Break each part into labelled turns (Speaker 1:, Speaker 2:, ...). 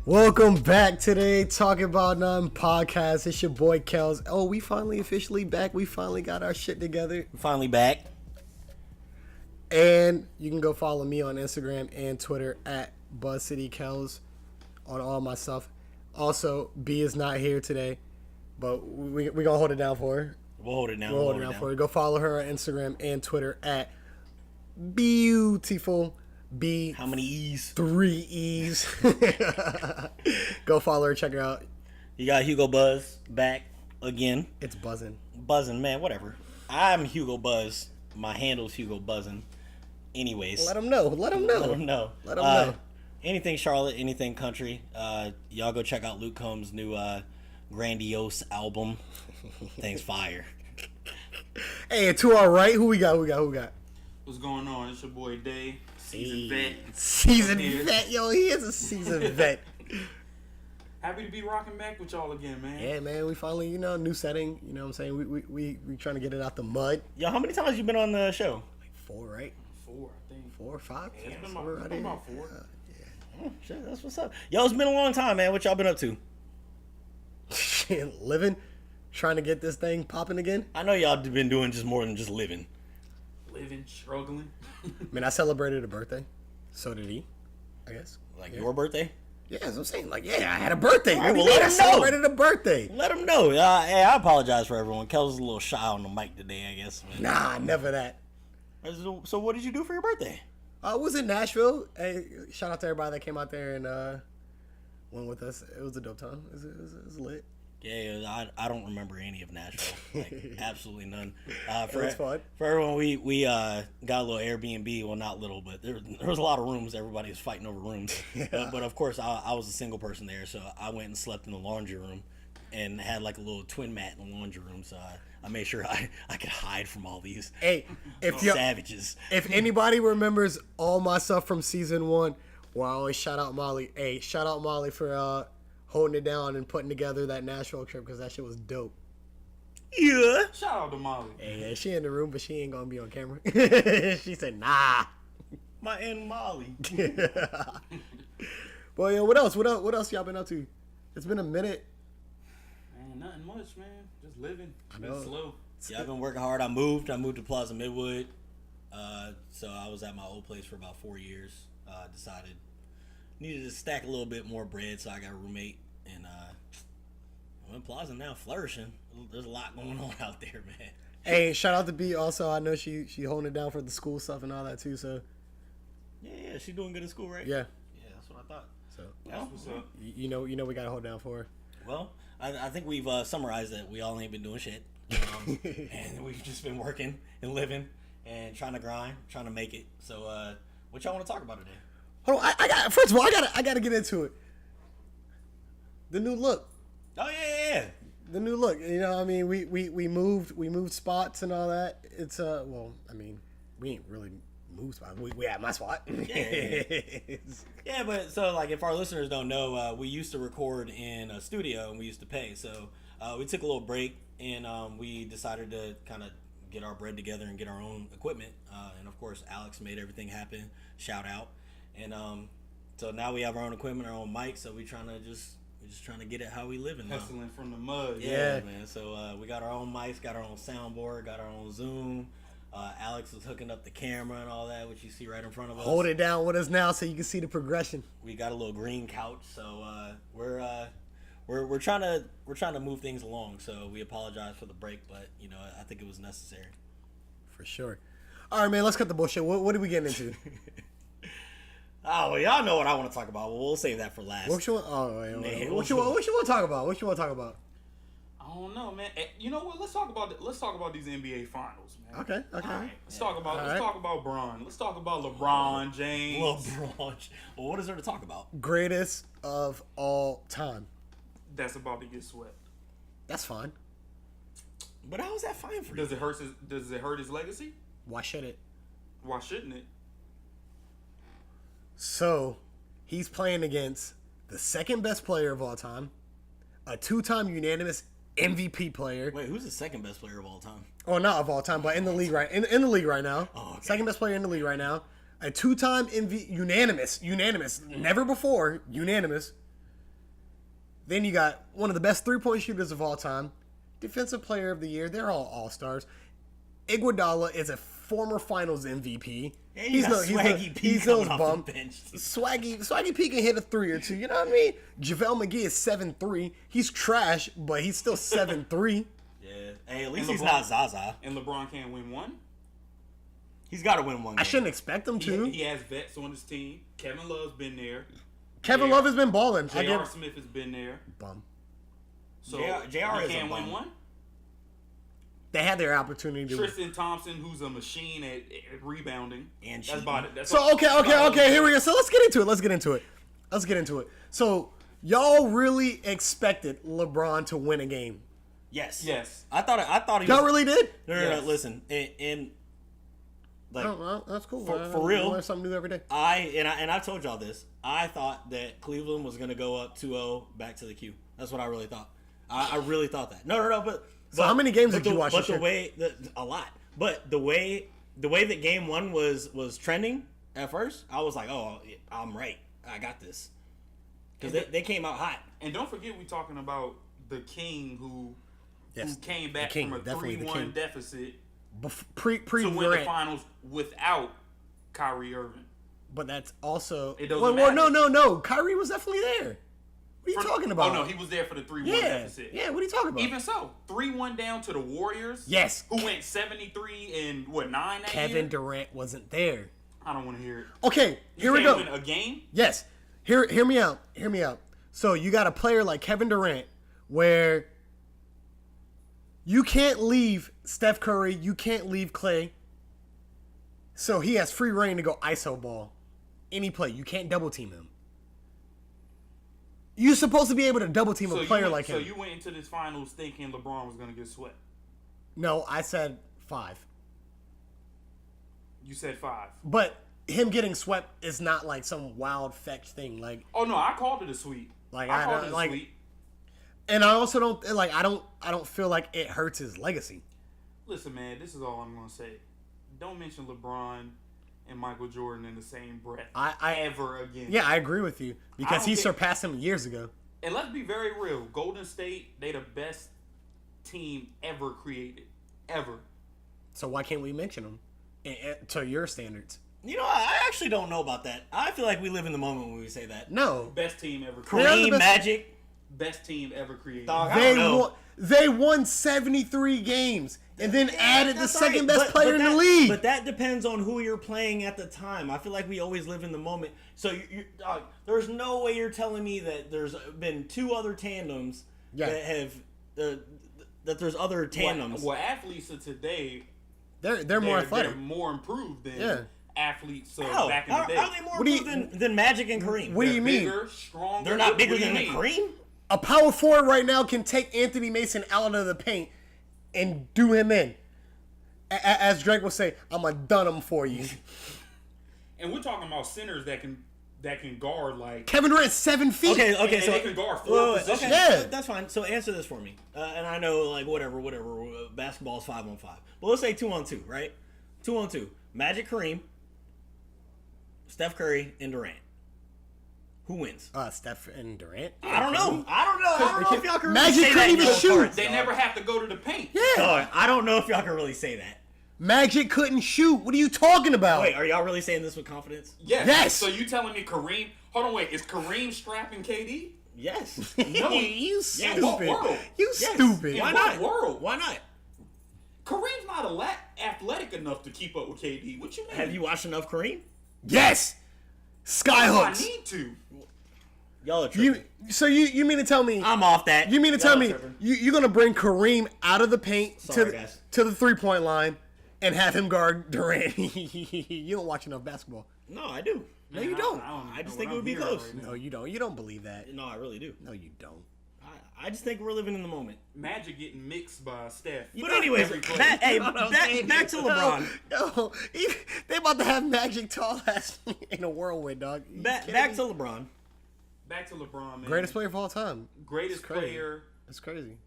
Speaker 1: Welcome back to the Talking About None podcast. It's your boy Kels. Oh, we finally officially back. We finally got our shit together.
Speaker 2: Finally back.
Speaker 1: And you can go follow me on Instagram and Twitter at BuzzCityKels on all my stuff. Also, B is not here today, but we gonna hold it down for her.
Speaker 2: We'll hold it down.
Speaker 1: We'll hold it down for her. Go follow her on Instagram and Twitter at Beeeutiful. B.
Speaker 2: How many E's?
Speaker 1: 3 E's. Go follow her. Check her out.
Speaker 2: You got HugoBuzz back again.
Speaker 1: It's buzzing.
Speaker 2: Buzzing, man. Whatever. I'm HugoBuzz. My handle's HugoBuzzin. Anyways.
Speaker 1: Let them know. Let them know.
Speaker 2: Let them know.
Speaker 1: Let them know.
Speaker 2: Anything Charlotte, anything country. Y'all go check out Luke Combs' new grandiose album. Thing's fire.
Speaker 1: Hey, to our right, who we got? Who we got?
Speaker 3: What's going on? It's your boy Day, seasoned vet.
Speaker 1: Seasoned vet. Yo, he is a seasoned vet.
Speaker 3: Happy to be rocking back with y'all again, man.
Speaker 1: Yeah, man. We finally, new setting. You know what I'm saying? We trying to get it out the mud.
Speaker 2: Yo, how many times you been on the show?
Speaker 1: Like 4, right?
Speaker 3: 4, I think.
Speaker 1: 4 or 5?
Speaker 3: Yeah, it's
Speaker 1: somewhere
Speaker 3: been
Speaker 1: right here.
Speaker 3: about 4.
Speaker 2: Oh, shit, that's what's up. Yo, it's been a long time, man. What y'all been up to?
Speaker 1: Shit, living, trying to get this thing popping again.
Speaker 2: I know y'all been doing just more than just living.
Speaker 3: Living, struggling.
Speaker 1: I mean, I celebrated a birthday. So did he, I guess.
Speaker 2: Like your birthday?
Speaker 1: Yeah, that's what I'm saying. Like, yeah, I had a birthday.
Speaker 2: All right,
Speaker 1: Well,
Speaker 2: well, let
Speaker 1: I
Speaker 2: him know.
Speaker 1: celebrated a birthday.
Speaker 2: Let him know. Hey, I apologize for everyone. Kels is a little shy on the mic today, I guess. Man.
Speaker 1: Nah, never that.
Speaker 2: So what did you do for your birthday?
Speaker 1: I was in Nashville. Hey, shout out to everybody that came out there and went with us. It was a dope time. It was lit.
Speaker 2: Yeah, I don't remember any of Nashville. Like, absolutely none.
Speaker 1: It was fun.
Speaker 2: For everyone, we got a little Airbnb. Well, not little, but there was a lot of rooms. Everybody was fighting over rooms.
Speaker 1: Yeah.
Speaker 2: But of course, I was a single person there, so I went and slept in the laundry room and had like a little twin mat in the laundry room. So I made sure I could hide from all these
Speaker 1: Hey, if
Speaker 2: savages.
Speaker 1: If anybody remembers all my stuff from season 1, well, I always shout out Molly. Hey, shout out Molly for holding it down and putting together that Nashville trip because that shit was dope.
Speaker 2: Yeah.
Speaker 3: Shout out to Molly.
Speaker 1: Hey, yeah, she in the room, but she ain't gonna be on camera. She said, "Nah."
Speaker 2: My Aunt Molly.
Speaker 1: Well, yeah, what else? What else y'all been up to? It's been a minute.
Speaker 3: Man, nothing much, man. Just living. It's
Speaker 1: know.
Speaker 3: been slow.
Speaker 2: Yeah, I've been working hard. I moved to Plaza Midwood. So I was at my old place for about 4 years. Decided needed to stack a little bit more bread, so I got a roommate, and I'm in Plaza now, flourishing. There's a lot going on out there, man.
Speaker 1: Hey, shout out to B. Also, I know she holding it down for the school stuff and all that too. So
Speaker 2: Yeah, she's doing good in school, right?
Speaker 1: yeah.
Speaker 2: Yeah, that's what I thought.
Speaker 1: So
Speaker 3: That's what's up.
Speaker 1: you know we gotta hold down for her.
Speaker 2: Well, I think we've summarized that we all ain't been doing shit, and we've just been working and living and trying to grind, trying to make it. So, what y'all want to talk about today?
Speaker 1: Hold on, I got first of all, I gotta get into it. The new look.
Speaker 2: Oh yeah.
Speaker 1: The new look. You know, I mean, we moved spots and all that. It's well, I mean, we ain't really moved spots. We at my spot.
Speaker 2: Yeah, but so like if our listeners don't know, we used to record in a studio and we used to pay. So we took a little break and we decided to kind of get our bread together and get our own equipment. And of course, Alex made everything happen. Shout out. And so now we have our own equipment, our own mic. So we're just trying to get it how we live in now.
Speaker 3: Hustling from the mud.
Speaker 1: Yeah.
Speaker 2: Man. So we got our own mics, got our own soundboard, got our own Zoom. Alex was hooking up the camera and all that, which you see right in front of us.
Speaker 1: Hold it down with us now so you can see the progression.
Speaker 2: We got a little green couch, so we're trying to move things along. So we apologize for the break, but I think it was necessary.
Speaker 1: For sure. All right, man. Let's cut the bullshit. What are we getting into?
Speaker 2: Oh, well, y'all know what I want to talk about. Well, we'll save that for last.
Speaker 1: What you want? Oh, wait,
Speaker 2: Man,
Speaker 1: what you want to talk about? What you want to talk about?
Speaker 3: I don't know, man. You know what? Let's talk about these NBA finals, man.
Speaker 1: Okay.
Speaker 3: All right. Let's talk about Bron. Let's talk about LeBron James.
Speaker 2: LeBron. Well, what is there to talk about?
Speaker 1: Greatest of all time.
Speaker 3: That's about to get swept.
Speaker 1: That's fine.
Speaker 2: But how is that fine for you?
Speaker 3: Does it hurt his legacy?
Speaker 1: Why should it?
Speaker 3: Why shouldn't it?
Speaker 1: So, he's playing against the second best player of all time, a 2-time unanimous MVP player.
Speaker 2: Wait, who's the second best player of all time?
Speaker 1: Oh, not of all time, but in the league in the league right now.
Speaker 2: Oh, okay.
Speaker 1: Second best player in the league right now. A 2-time unanimous, never before, unanimous Then you got one of the best 3-point shooters of all time, defensive player of the year. They're all stars. Iguodala is a former Finals MVP.
Speaker 2: And you got Swaggy P
Speaker 1: he's
Speaker 2: coming
Speaker 1: those
Speaker 2: off
Speaker 1: bum.
Speaker 2: the bench.
Speaker 1: Swaggy P can hit a 3 or 2. You know what I mean? JaVale McGee is 7'3". He's trash, but he's still 7'3".
Speaker 2: Yeah. Hey, at least
Speaker 3: And
Speaker 2: he's
Speaker 3: LeBron-
Speaker 2: not Zaza.
Speaker 3: And LeBron can't win one.
Speaker 2: He's got to win one game.
Speaker 1: I shouldn't expect him to.
Speaker 3: He has vets on his team. Kevin Love's been there.
Speaker 1: Kevin Love has been balling.
Speaker 3: J.R. Smith has been there.
Speaker 1: Bum.
Speaker 3: So
Speaker 2: J.R.
Speaker 3: he
Speaker 2: is a
Speaker 3: can't
Speaker 2: bum.
Speaker 3: win one.
Speaker 1: They had their opportunity to.
Speaker 3: Tristan Thompson, who's a machine at rebounding.
Speaker 2: And
Speaker 3: that's
Speaker 2: cheating.
Speaker 3: about it. That's
Speaker 1: So
Speaker 3: all-
Speaker 1: okay, here we go. So let's get into it. So y'all really expected LeBron to win a game?
Speaker 2: Yes.
Speaker 3: Yes.
Speaker 2: I thought he
Speaker 1: Y'all
Speaker 2: was.
Speaker 1: really did?
Speaker 2: No,
Speaker 3: Yes.
Speaker 2: listen. And like,
Speaker 1: Oh, well, that's cool.
Speaker 2: For real.
Speaker 1: You learn something new every day.
Speaker 2: I've told y'all this. I thought that Cleveland was going to go up 2-0 back to the Q. That's what I really thought. I really thought that. No, but
Speaker 1: So how many games did you watch
Speaker 2: But
Speaker 1: this
Speaker 2: the
Speaker 1: year?
Speaker 2: way a lot. But the way that game 1 was trending at first, I was like, oh, I'm right. I got this. Because they came out hot.
Speaker 3: And don't forget, we're talking about the King who came back
Speaker 1: the King,
Speaker 3: from a
Speaker 1: definitely the
Speaker 3: 3-1
Speaker 1: King.
Speaker 3: deficit
Speaker 1: Pre
Speaker 3: to win the
Speaker 1: Durant,
Speaker 3: finals without Kyrie Irving.
Speaker 1: but that's also.
Speaker 3: It doesn't
Speaker 1: well,
Speaker 3: matter.
Speaker 1: no. Kyrie was definitely there. What are you talking about?
Speaker 3: Oh, no, he was there for the 3-1
Speaker 1: yeah,
Speaker 3: deficit.
Speaker 1: yeah. What are you talking about?
Speaker 3: Even so, 3-1 down to the Warriors.
Speaker 1: Yes.
Speaker 3: Who went 73 and 9 that
Speaker 1: Kevin
Speaker 3: year?
Speaker 1: Durant wasn't there.
Speaker 3: I don't want to hear it.
Speaker 1: Okay, here we
Speaker 3: can't
Speaker 1: go.
Speaker 3: win a game?
Speaker 1: Yes. Hear me out. Hear me out. So you got a player like Kevin Durant where you can't leave Steph Curry, you can't leave Clay. So he has free reign to go ISO ball. Any play. You can't double team him. You're supposed to be able to double team a player like him.
Speaker 3: So you went into this finals thinking LeBron was going to get swept.
Speaker 1: No, I said 5.
Speaker 3: You said 5.
Speaker 1: But him getting swept is not like some wild fetch thing. Like,
Speaker 3: Oh, no, I called it a sweep.
Speaker 1: Like,
Speaker 3: I
Speaker 1: I
Speaker 3: called
Speaker 1: don't-
Speaker 3: it a
Speaker 1: like-
Speaker 3: sweep.
Speaker 1: and I also don't like. I don't feel like it hurts his legacy.
Speaker 3: Listen, man, this is all I'm going to say. Don't mention LeBron and Michael Jordan in the same breath ever again.
Speaker 1: Yeah, I agree with you because
Speaker 3: don't
Speaker 1: he
Speaker 3: think-
Speaker 1: surpassed him years ago.
Speaker 3: And let's be very real. Golden State, they the best team ever created. Ever.
Speaker 1: So why can't we mention him to your standards?
Speaker 2: You know, I actually don't know about that. I feel like we live in the moment when we say that.
Speaker 1: No,
Speaker 3: Best team ever
Speaker 1: They're the
Speaker 2: Kareem,
Speaker 1: best-
Speaker 2: Magic.
Speaker 3: Best team ever created.
Speaker 2: Dog, I don't know.
Speaker 1: they won 73 games and then added the
Speaker 2: That's
Speaker 1: second
Speaker 2: right,
Speaker 1: best player in the
Speaker 2: that-
Speaker 1: league.
Speaker 2: But that depends on who you're playing at the time. I feel like we always live in the moment. So dog, there's no way you're telling me that there's been 2 other tandems that have that there's other tandems.
Speaker 3: Well, athletes of today,
Speaker 1: they're more athletic.
Speaker 3: They're more improved than
Speaker 1: Yeah.
Speaker 3: athletes
Speaker 2: How?
Speaker 3: back in the day.
Speaker 2: How are they more
Speaker 1: What do you-
Speaker 2: improved than Magic and Kareem?
Speaker 1: What do you
Speaker 3: They're
Speaker 1: mean?
Speaker 3: Bigger, stronger.
Speaker 2: They're not
Speaker 3: What
Speaker 2: bigger
Speaker 3: do you
Speaker 2: than
Speaker 3: mean?
Speaker 2: Kareem?
Speaker 1: A power forward right now can take Anthony Mason out of the paint and do him in. As Drake would say, I'm a done him for you.
Speaker 3: And we're talking about centers that can guard like.
Speaker 1: Kevin Durant's 7 feet.
Speaker 2: Okay,
Speaker 3: and
Speaker 2: so
Speaker 3: they can guard 4 positions.
Speaker 2: okay,
Speaker 1: Yeah.
Speaker 2: that's fine. So answer this for me. And I know, like, whatever. Basketball's 5-on-5, but let's say 2-on-2, right? 2-on-2. Magic, Kareem, Steph Curry, and Durant. Who wins?
Speaker 1: Steph and Durant.
Speaker 2: I don't know. I don't know if y'all can really
Speaker 1: Magic
Speaker 2: say
Speaker 1: couldn't
Speaker 2: that in
Speaker 1: even
Speaker 2: those
Speaker 1: shoot.
Speaker 2: parts,
Speaker 3: They
Speaker 2: dog.
Speaker 3: never have to go to the paint.
Speaker 1: Yeah.
Speaker 2: Dog, I don't know if y'all can really say that.
Speaker 1: Magic couldn't shoot. What are you talking about?
Speaker 2: Wait, are y'all really saying this with confidence?
Speaker 3: Yes.
Speaker 1: Yes.
Speaker 3: So you telling me Kareem? Hold on, wait. Is Kareem strapping KD?
Speaker 2: Yes.
Speaker 3: No.
Speaker 1: You
Speaker 3: Yeah, what
Speaker 1: stupid.
Speaker 3: world?
Speaker 1: You
Speaker 2: Yes.
Speaker 1: stupid.
Speaker 3: In
Speaker 2: Why
Speaker 3: what
Speaker 2: not?
Speaker 3: world?
Speaker 2: Why not?
Speaker 3: Kareem's not athletic enough to keep up with KD. What you mean?
Speaker 2: Have you watched enough Kareem?
Speaker 1: Yes.
Speaker 3: I
Speaker 1: Skyhooks.
Speaker 3: need to.
Speaker 2: Y'all are tripping.
Speaker 1: You mean to tell me?
Speaker 2: I'm off that.
Speaker 1: You mean to
Speaker 2: Y'all
Speaker 1: tell
Speaker 2: are
Speaker 1: me
Speaker 2: tripping.
Speaker 1: you're gonna bring Kareem out of the paint
Speaker 2: Sorry, guys.
Speaker 1: to the 3-point line and have him guard Durant? You don't watch enough basketball.
Speaker 2: No, I do.
Speaker 1: No, you don't.
Speaker 2: I just think it would be close.
Speaker 1: No, you don't. You don't believe that.
Speaker 2: No, I really do.
Speaker 1: No, you don't.
Speaker 2: I just think we're living in the moment.
Speaker 3: Magic getting mixed by Steph.
Speaker 2: But anyways,
Speaker 3: every play.
Speaker 2: back to LeBron.
Speaker 1: No, they about to have Magic tall ass in a whirlwind, dog. You kidding
Speaker 2: Back
Speaker 1: me?
Speaker 2: to LeBron.
Speaker 3: Back to LeBron, man.
Speaker 1: Greatest player of all time.
Speaker 3: Greatest
Speaker 1: It's crazy.
Speaker 3: player
Speaker 1: It's crazy.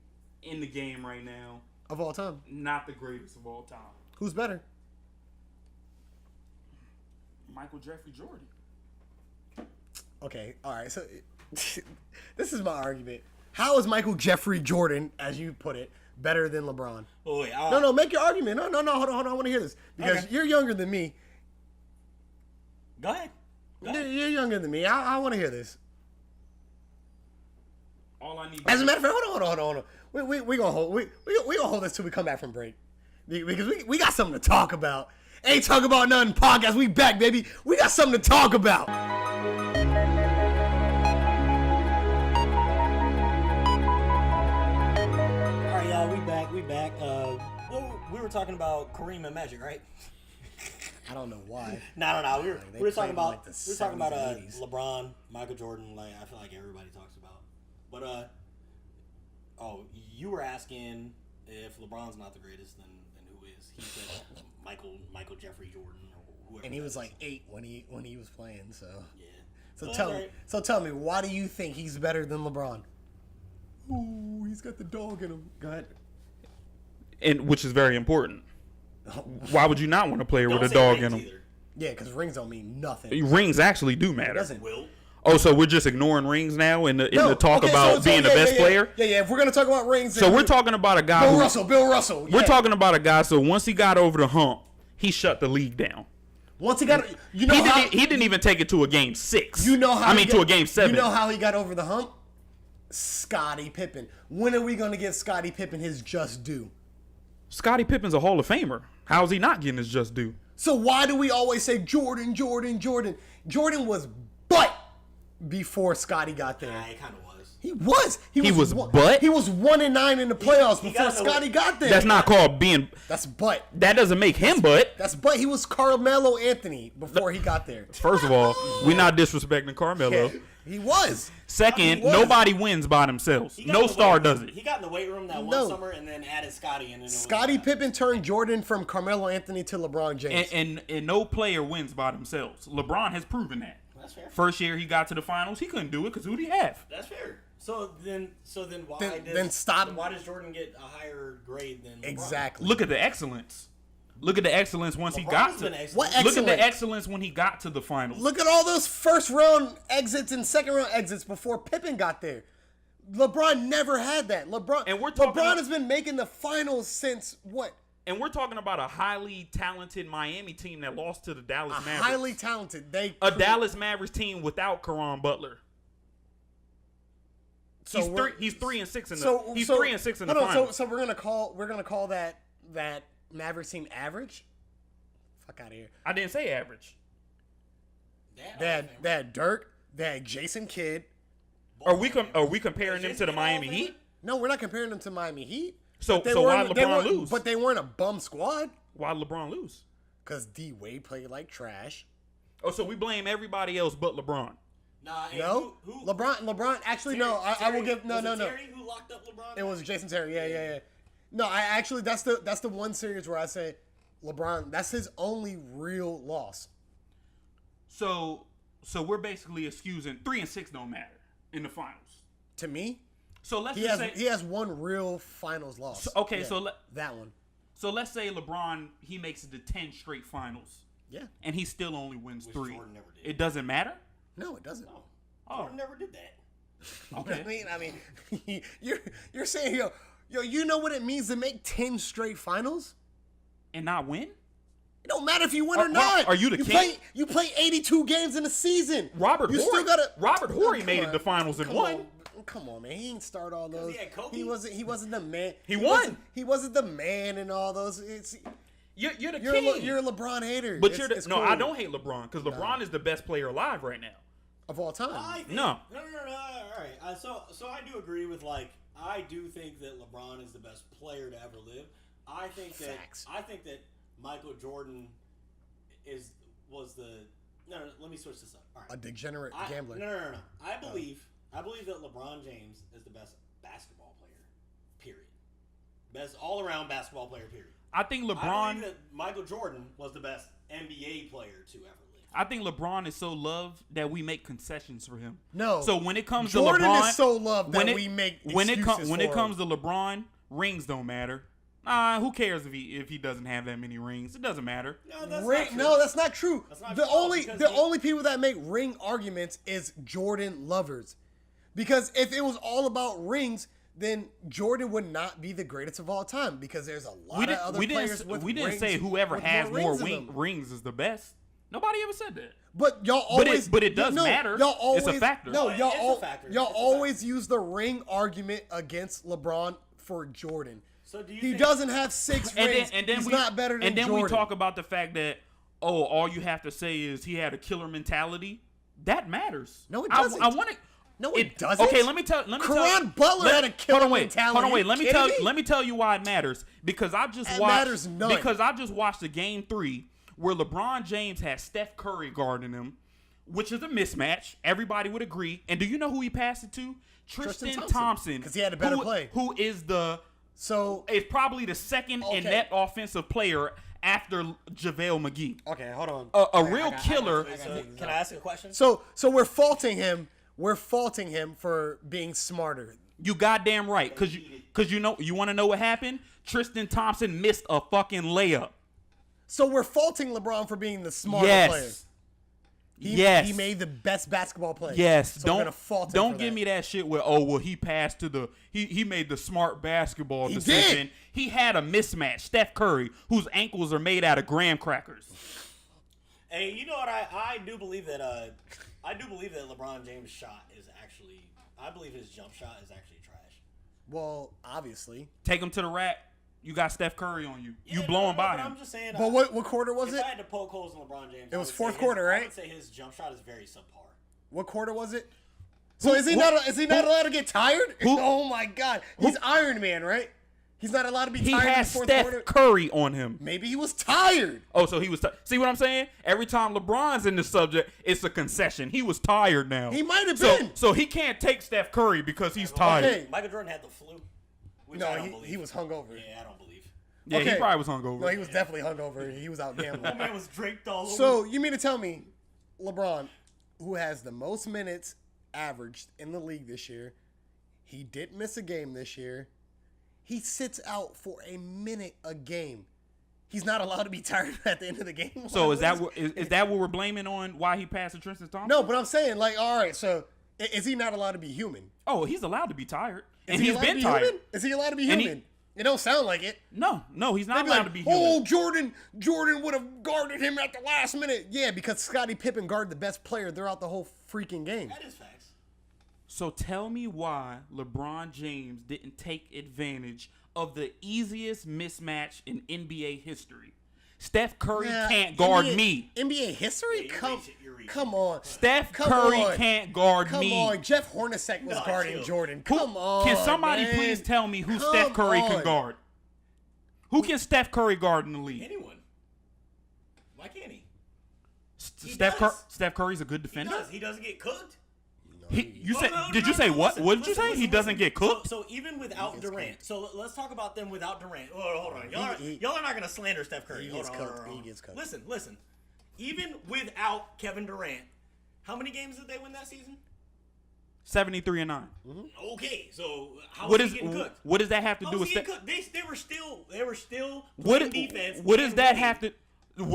Speaker 3: in the game right now.
Speaker 1: Of all time.
Speaker 3: Not the greatest of all time.
Speaker 1: Who's better?
Speaker 3: Michael Jeffrey Jordan.
Speaker 1: Okay, all right. So this is my argument. How is Michael Jeffrey Jordan, as you put it, better than LeBron?
Speaker 2: Oh, wait,
Speaker 1: No, make your argument. No, hold on. I want to hear this because you're younger than me.
Speaker 2: Go ahead.
Speaker 1: You're younger than me. I want to hear this.
Speaker 3: All I need.
Speaker 1: As a matter of fact, hold on. We gonna hold this till we come back from break because we got something to talk about. Ain't talk about nothing podcast. We back, baby. We got something to talk about.
Speaker 2: All right, y'all. We back. We were talking about Kareem and Magic, right?
Speaker 1: I don't know why.
Speaker 2: No. We were talking about
Speaker 1: like the 70s, 80s.
Speaker 2: LeBron, Michael Jordan. Like I feel like everybody talks about. But you were asking if LeBron's not the greatest, then who is? He said Michael Jeffrey Jordan or whoever.
Speaker 1: And he was like 8 when he was playing. So
Speaker 2: yeah.
Speaker 1: So tell me, why do you think he's better than LeBron? Ooh, he's got the dog in him. Go ahead.
Speaker 4: And which is very important. Why would you not want a player with a dog in him?
Speaker 2: Either.
Speaker 1: Yeah, because rings don't mean nothing.
Speaker 4: Rings actually do matter.
Speaker 1: It doesn't.
Speaker 2: Will.
Speaker 4: Oh, so we're just ignoring rings now in the talk about being the best player?
Speaker 1: Yeah. If we're gonna talk about rings,
Speaker 4: so we're talking about a guy.
Speaker 1: Bill Russell. Yeah.
Speaker 4: We're talking about a guy. So once he got over the hump, he shut the league down.
Speaker 1: Once he got, he
Speaker 4: didn't even take it to a game 6.
Speaker 1: You know how?
Speaker 4: To a game 7.
Speaker 1: You know how he got over the hump? Scottie Pippen. When are we gonna give Scottie Pippen his just due?
Speaker 4: Scottie Pippen's a Hall of Famer. How's he not getting his just due?
Speaker 1: So why do we always say Jordan? Jordan was butt before Scottie got there.
Speaker 2: Nah, he kind of was.
Speaker 1: He was.
Speaker 4: He was butt?
Speaker 1: He was 1-9 in the playoffs before Scottie got there.
Speaker 4: That's not called being.
Speaker 1: That's butt.
Speaker 4: That doesn't make him butt.
Speaker 1: That's butt. He was Carmelo Anthony before he got there.
Speaker 4: First of all, we're not disrespecting Carmelo.
Speaker 1: Yeah, he was.
Speaker 4: Second, nobody wins by themselves. No star does it.
Speaker 2: He got in the weight room that one summer and then added Scottie. And then
Speaker 1: Scottie Pippen turned Jordan from Carmelo Anthony to LeBron James.
Speaker 4: And no player wins by themselves. LeBron has proven that.
Speaker 2: That's fair.
Speaker 4: First year he got to the finals, he couldn't do it because who'd he have?
Speaker 2: That's fair. So then why does Jordan get a higher grade than LeBron?
Speaker 1: Exactly.
Speaker 4: Look at the excellence. Look at the excellence once he got to.
Speaker 1: What excellence?
Speaker 4: Look at the excellence when he got to the finals.
Speaker 1: Look at all those first round exits and second round exits before Pippen got there. LeBron never had that. LeBron has been making the finals since what?
Speaker 4: And we're talking about a highly talented Miami team that lost to the Dallas Mavericks.
Speaker 1: Highly talented.
Speaker 4: Dallas Mavericks team without Caron Butler. So he's 3-6 in the he's 3-6 in the finals.
Speaker 1: So we're gonna call that Mavericks team average? Fuck out of here.
Speaker 4: I didn't say average.
Speaker 1: They had Dirk. They had Jason Kidd.
Speaker 4: Are we comparing them to the Miami Heat?
Speaker 1: No, we're not comparing them to Miami Heat.
Speaker 4: So why LeBron lose?
Speaker 1: But they weren't a bum squad.
Speaker 4: Why LeBron lose?
Speaker 1: Because D Wade played like trash.
Speaker 4: Oh, so we blame everybody else but LeBron.
Speaker 2: Nah,
Speaker 1: no.
Speaker 2: Who?
Speaker 1: LeBron. Actually, Terry, no. I will give no.
Speaker 2: Terry who locked up LeBron?
Speaker 1: It was Jason Terry. Yeah. No, that's the one series where I say LeBron. That's his only real loss.
Speaker 4: So we're basically excusing 3-6 don't matter in the finals
Speaker 1: to me.
Speaker 4: So let's
Speaker 1: he has one real finals loss.
Speaker 4: That one. So let's say LeBron he makes it to 10 straight finals.
Speaker 1: Yeah.
Speaker 4: And he still only wins 3.
Speaker 2: Jordan never did.
Speaker 4: It doesn't matter?
Speaker 1: No, it doesn't.
Speaker 2: No. Jordan never did that.
Speaker 4: Okay.
Speaker 1: I mean, you're saying yo, you know what it means to make 10 straight finals
Speaker 4: and not win?
Speaker 1: It don't matter if you win or not.
Speaker 4: Are you the king?
Speaker 1: You play 82 games in a season.
Speaker 4: Robert Horry made it to finals and won.
Speaker 1: Come on, man. He didn't start all those.
Speaker 2: He
Speaker 1: wasn't the man.
Speaker 4: He won.
Speaker 1: He wasn't the man in all those.
Speaker 4: You're the king.
Speaker 1: You're a LeBron hater.
Speaker 4: But cool. I don't hate LeBron because LeBron is the best player alive right now.
Speaker 1: Of all time.
Speaker 2: No. All right. So I do agree with I do think that LeBron is the best player to ever live. I think that Michael Jordan was the no. Let me switch this up. All right.
Speaker 1: A degenerate gambler.
Speaker 2: No. I believe that LeBron James is the best basketball player. Period. Best all around basketball player. Period.
Speaker 4: I think LeBron.
Speaker 2: I believe that Michael Jordan was the best NBA player to ever live.
Speaker 4: I think LeBron is so loved that we make concessions for him.
Speaker 1: No.
Speaker 4: So when it comes
Speaker 1: Jordan
Speaker 4: to LeBron,
Speaker 1: is so loved that we make excuses
Speaker 4: when it comes to LeBron, rings don't matter. Who cares if he doesn't have that many rings? It doesn't matter.
Speaker 2: No, that's not true.
Speaker 1: No, that's not true.
Speaker 2: That's not
Speaker 1: the
Speaker 2: true,
Speaker 1: only people that make ring arguments is Jordan lovers. Because if it was all about rings, then Jordan would not be the greatest of all time. Because there's a lot of other players with
Speaker 4: We didn't
Speaker 1: rings
Speaker 4: say whoever
Speaker 1: with
Speaker 4: has more
Speaker 1: than them.
Speaker 4: rings is the best. Nobody ever said that.
Speaker 1: But y'all always,
Speaker 4: but it does matter.
Speaker 1: Y'all always,
Speaker 4: It's a factor.
Speaker 1: No,
Speaker 2: It's
Speaker 1: y'all
Speaker 2: a factor.
Speaker 1: y'all
Speaker 2: It's a
Speaker 1: always
Speaker 2: factor.
Speaker 1: use the ring argument against LeBron for Jordan.
Speaker 2: So do you
Speaker 1: He
Speaker 2: think,
Speaker 1: doesn't have 6 rings.
Speaker 4: And then
Speaker 1: He's
Speaker 4: we,
Speaker 1: not better than
Speaker 4: And then
Speaker 1: Jordan.
Speaker 4: we talk about the fact that all you have to say is he had a killer mentality. That matters.
Speaker 1: No, it doesn't.
Speaker 4: I want to.
Speaker 1: No, it doesn't.
Speaker 4: Okay, let me tell.
Speaker 1: Caron Butler had a killer mentality.
Speaker 4: Hold on, wait.
Speaker 1: Are you kidding me?
Speaker 4: Let me tell you why it matters. Because I just
Speaker 1: It
Speaker 4: watched.
Speaker 1: matters none.
Speaker 4: Because I just watched the game 3 where LeBron James had Steph Curry guarding him, which is a mismatch. Everybody would agree. And do you know who he passed it to? Tristan Thompson.
Speaker 1: Because he had a better play.
Speaker 4: Who is is probably the second in net offensive player after JaVale McGee.
Speaker 1: Okay, hold on.
Speaker 4: A real killer.
Speaker 2: Can I ask a question?
Speaker 1: So we're faulting him. We're faulting him for being smarter.
Speaker 4: You goddamn right. Because you want to know what happened? Tristan Thompson missed a fucking layup.
Speaker 1: So we're faulting LeBron for being the smarter player. He made the best basketball play.
Speaker 4: Yes.
Speaker 1: So we're gonna fault him
Speaker 4: don't
Speaker 1: for
Speaker 4: give
Speaker 1: that.
Speaker 4: me that shit where he passed to the he made the smart basketball
Speaker 1: He
Speaker 4: decision.
Speaker 1: did.
Speaker 4: He had a mismatch. Steph Curry, whose ankles are made out of graham crackers.
Speaker 2: Hey, you know what? I do believe that LeBron James' shot is actually. I believe his jump shot is actually trash.
Speaker 1: Well, obviously.
Speaker 4: Take him to the rack. You got Steph Curry on you.
Speaker 2: Yeah,
Speaker 4: You blowing by
Speaker 2: but
Speaker 4: him.
Speaker 2: I'm just saying.
Speaker 1: But what quarter was
Speaker 2: if
Speaker 1: it?
Speaker 2: I had to poke holes in LeBron James,
Speaker 1: It was
Speaker 2: I would
Speaker 1: fourth
Speaker 2: say
Speaker 1: quarter,
Speaker 2: I
Speaker 1: right?
Speaker 2: would say his jump shot is very subpar.
Speaker 1: What quarter was it? So is he not allowed to get tired? Oh my God, he's Iron Man, right? He's not allowed to be
Speaker 4: He
Speaker 1: tired in the
Speaker 4: has
Speaker 1: fourth
Speaker 4: Steph
Speaker 1: quarter.
Speaker 4: Curry on him.
Speaker 1: Maybe he was tired.
Speaker 4: Oh, so he was. See what I'm saying? Every time LeBron's in the subject, it's a concession. He was tired now.
Speaker 1: He might have been.
Speaker 4: So he can't take Steph Curry because he's tired.
Speaker 1: Okay.
Speaker 2: Michael Jordan had the flu. Which I don't believe.
Speaker 1: he was hungover.
Speaker 2: Yeah, I don't believe.
Speaker 4: Yeah,
Speaker 1: Okay.
Speaker 4: he probably was hungover.
Speaker 1: No, he was definitely hungover. He was out gambling.
Speaker 2: That man was draped all over.
Speaker 1: So you mean to tell me, LeBron, who has the most minutes averaged in the league this year, he didn't miss a game this year. He sits out for a minute a game. He's not allowed to be tired at the end of the game.
Speaker 4: So is that what we're blaming on why he passed to Tristan Thompson?
Speaker 1: No, but I'm saying, like, all right, so is he not allowed to be human?
Speaker 4: Oh, he's allowed to be tired,
Speaker 1: Is
Speaker 4: and
Speaker 1: he
Speaker 4: he's
Speaker 1: allowed to
Speaker 4: been
Speaker 1: be
Speaker 4: tired.
Speaker 1: human? Is he allowed to be
Speaker 4: And he-
Speaker 1: human? It don't sound like it.
Speaker 4: No, he's not
Speaker 1: They'd be
Speaker 4: allowed
Speaker 1: like,
Speaker 4: to be human.
Speaker 1: oh, Jordan would have guarded him at the last minute. Yeah, because Scottie Pippen guarded the best player throughout the whole freaking game.
Speaker 2: That is facts.
Speaker 4: So tell me why LeBron James didn't take advantage of the easiest mismatch in NBA history. Steph Curry
Speaker 1: Yeah,
Speaker 4: can't guard
Speaker 1: NBA
Speaker 4: me.
Speaker 1: NBA history?
Speaker 2: Yeah, you're reaching.
Speaker 1: Come on.
Speaker 4: Steph
Speaker 1: Come
Speaker 4: Curry
Speaker 1: on.
Speaker 4: can't guard
Speaker 1: Come
Speaker 4: me.
Speaker 1: on. Jeff Hornacek was
Speaker 2: No,
Speaker 1: guarding
Speaker 2: chill.
Speaker 1: Jordan.
Speaker 4: Who-
Speaker 1: Come on.
Speaker 4: Can somebody
Speaker 1: man.
Speaker 4: please tell me who
Speaker 1: Come
Speaker 4: Steph Curry
Speaker 1: on.
Speaker 4: can guard? Who can Steph Curry guard in the league?
Speaker 2: Anyone. Why can't he?
Speaker 4: Steph Curry's a good
Speaker 2: He
Speaker 4: defender.
Speaker 2: does. He doesn't get cooked.
Speaker 4: You said? Did you say what? What did you say? He doesn't get cooked.
Speaker 2: So even without Durant, so let's talk about them without Durant. Oh, hold on, y'all are not gonna slander Steph Curry.
Speaker 1: He
Speaker 2: Hold
Speaker 1: gets
Speaker 2: on,
Speaker 1: cooked.
Speaker 2: hold on.
Speaker 1: He gets cooked.
Speaker 2: Listen. Even without Kevin Durant, how many games did they win that season?
Speaker 4: 73-9.
Speaker 2: Okay, so how
Speaker 4: What
Speaker 2: was
Speaker 4: is
Speaker 2: he getting cooked?
Speaker 4: what does that have to
Speaker 2: How
Speaker 4: do
Speaker 2: was
Speaker 4: with
Speaker 2: he
Speaker 4: Steph?
Speaker 2: getting cooked? They were still
Speaker 4: What
Speaker 2: playing defense.
Speaker 4: what does
Speaker 2: and
Speaker 4: that
Speaker 2: winning.
Speaker 4: have to?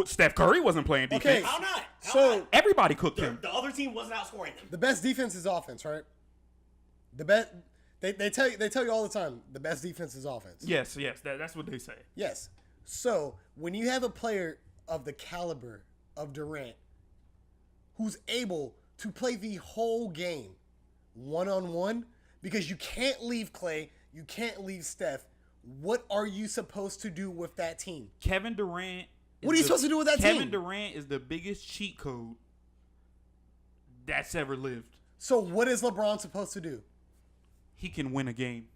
Speaker 4: Steph Curry wasn't playing defense.
Speaker 1: Okay.
Speaker 2: How not? How
Speaker 1: So-
Speaker 2: not?
Speaker 4: Everybody cooked him.
Speaker 2: The other team wasn't outscoring them.
Speaker 1: The best defense is offense, right? The best. They tell you all the time. The best defense is offense.
Speaker 4: Yes, that's what they say.
Speaker 1: Yes. So when you have a player of the caliber of Durant, who's able to play the whole game one-on-one, because you can't leave Clay, you can't leave Steph. What are you supposed to do with that team?
Speaker 4: Kevin Durant.
Speaker 1: What are you supposed to do with that team?
Speaker 4: Kevin Durant is the biggest cheat code that's ever lived.
Speaker 1: So what is LeBron supposed to do?
Speaker 4: He can win a game.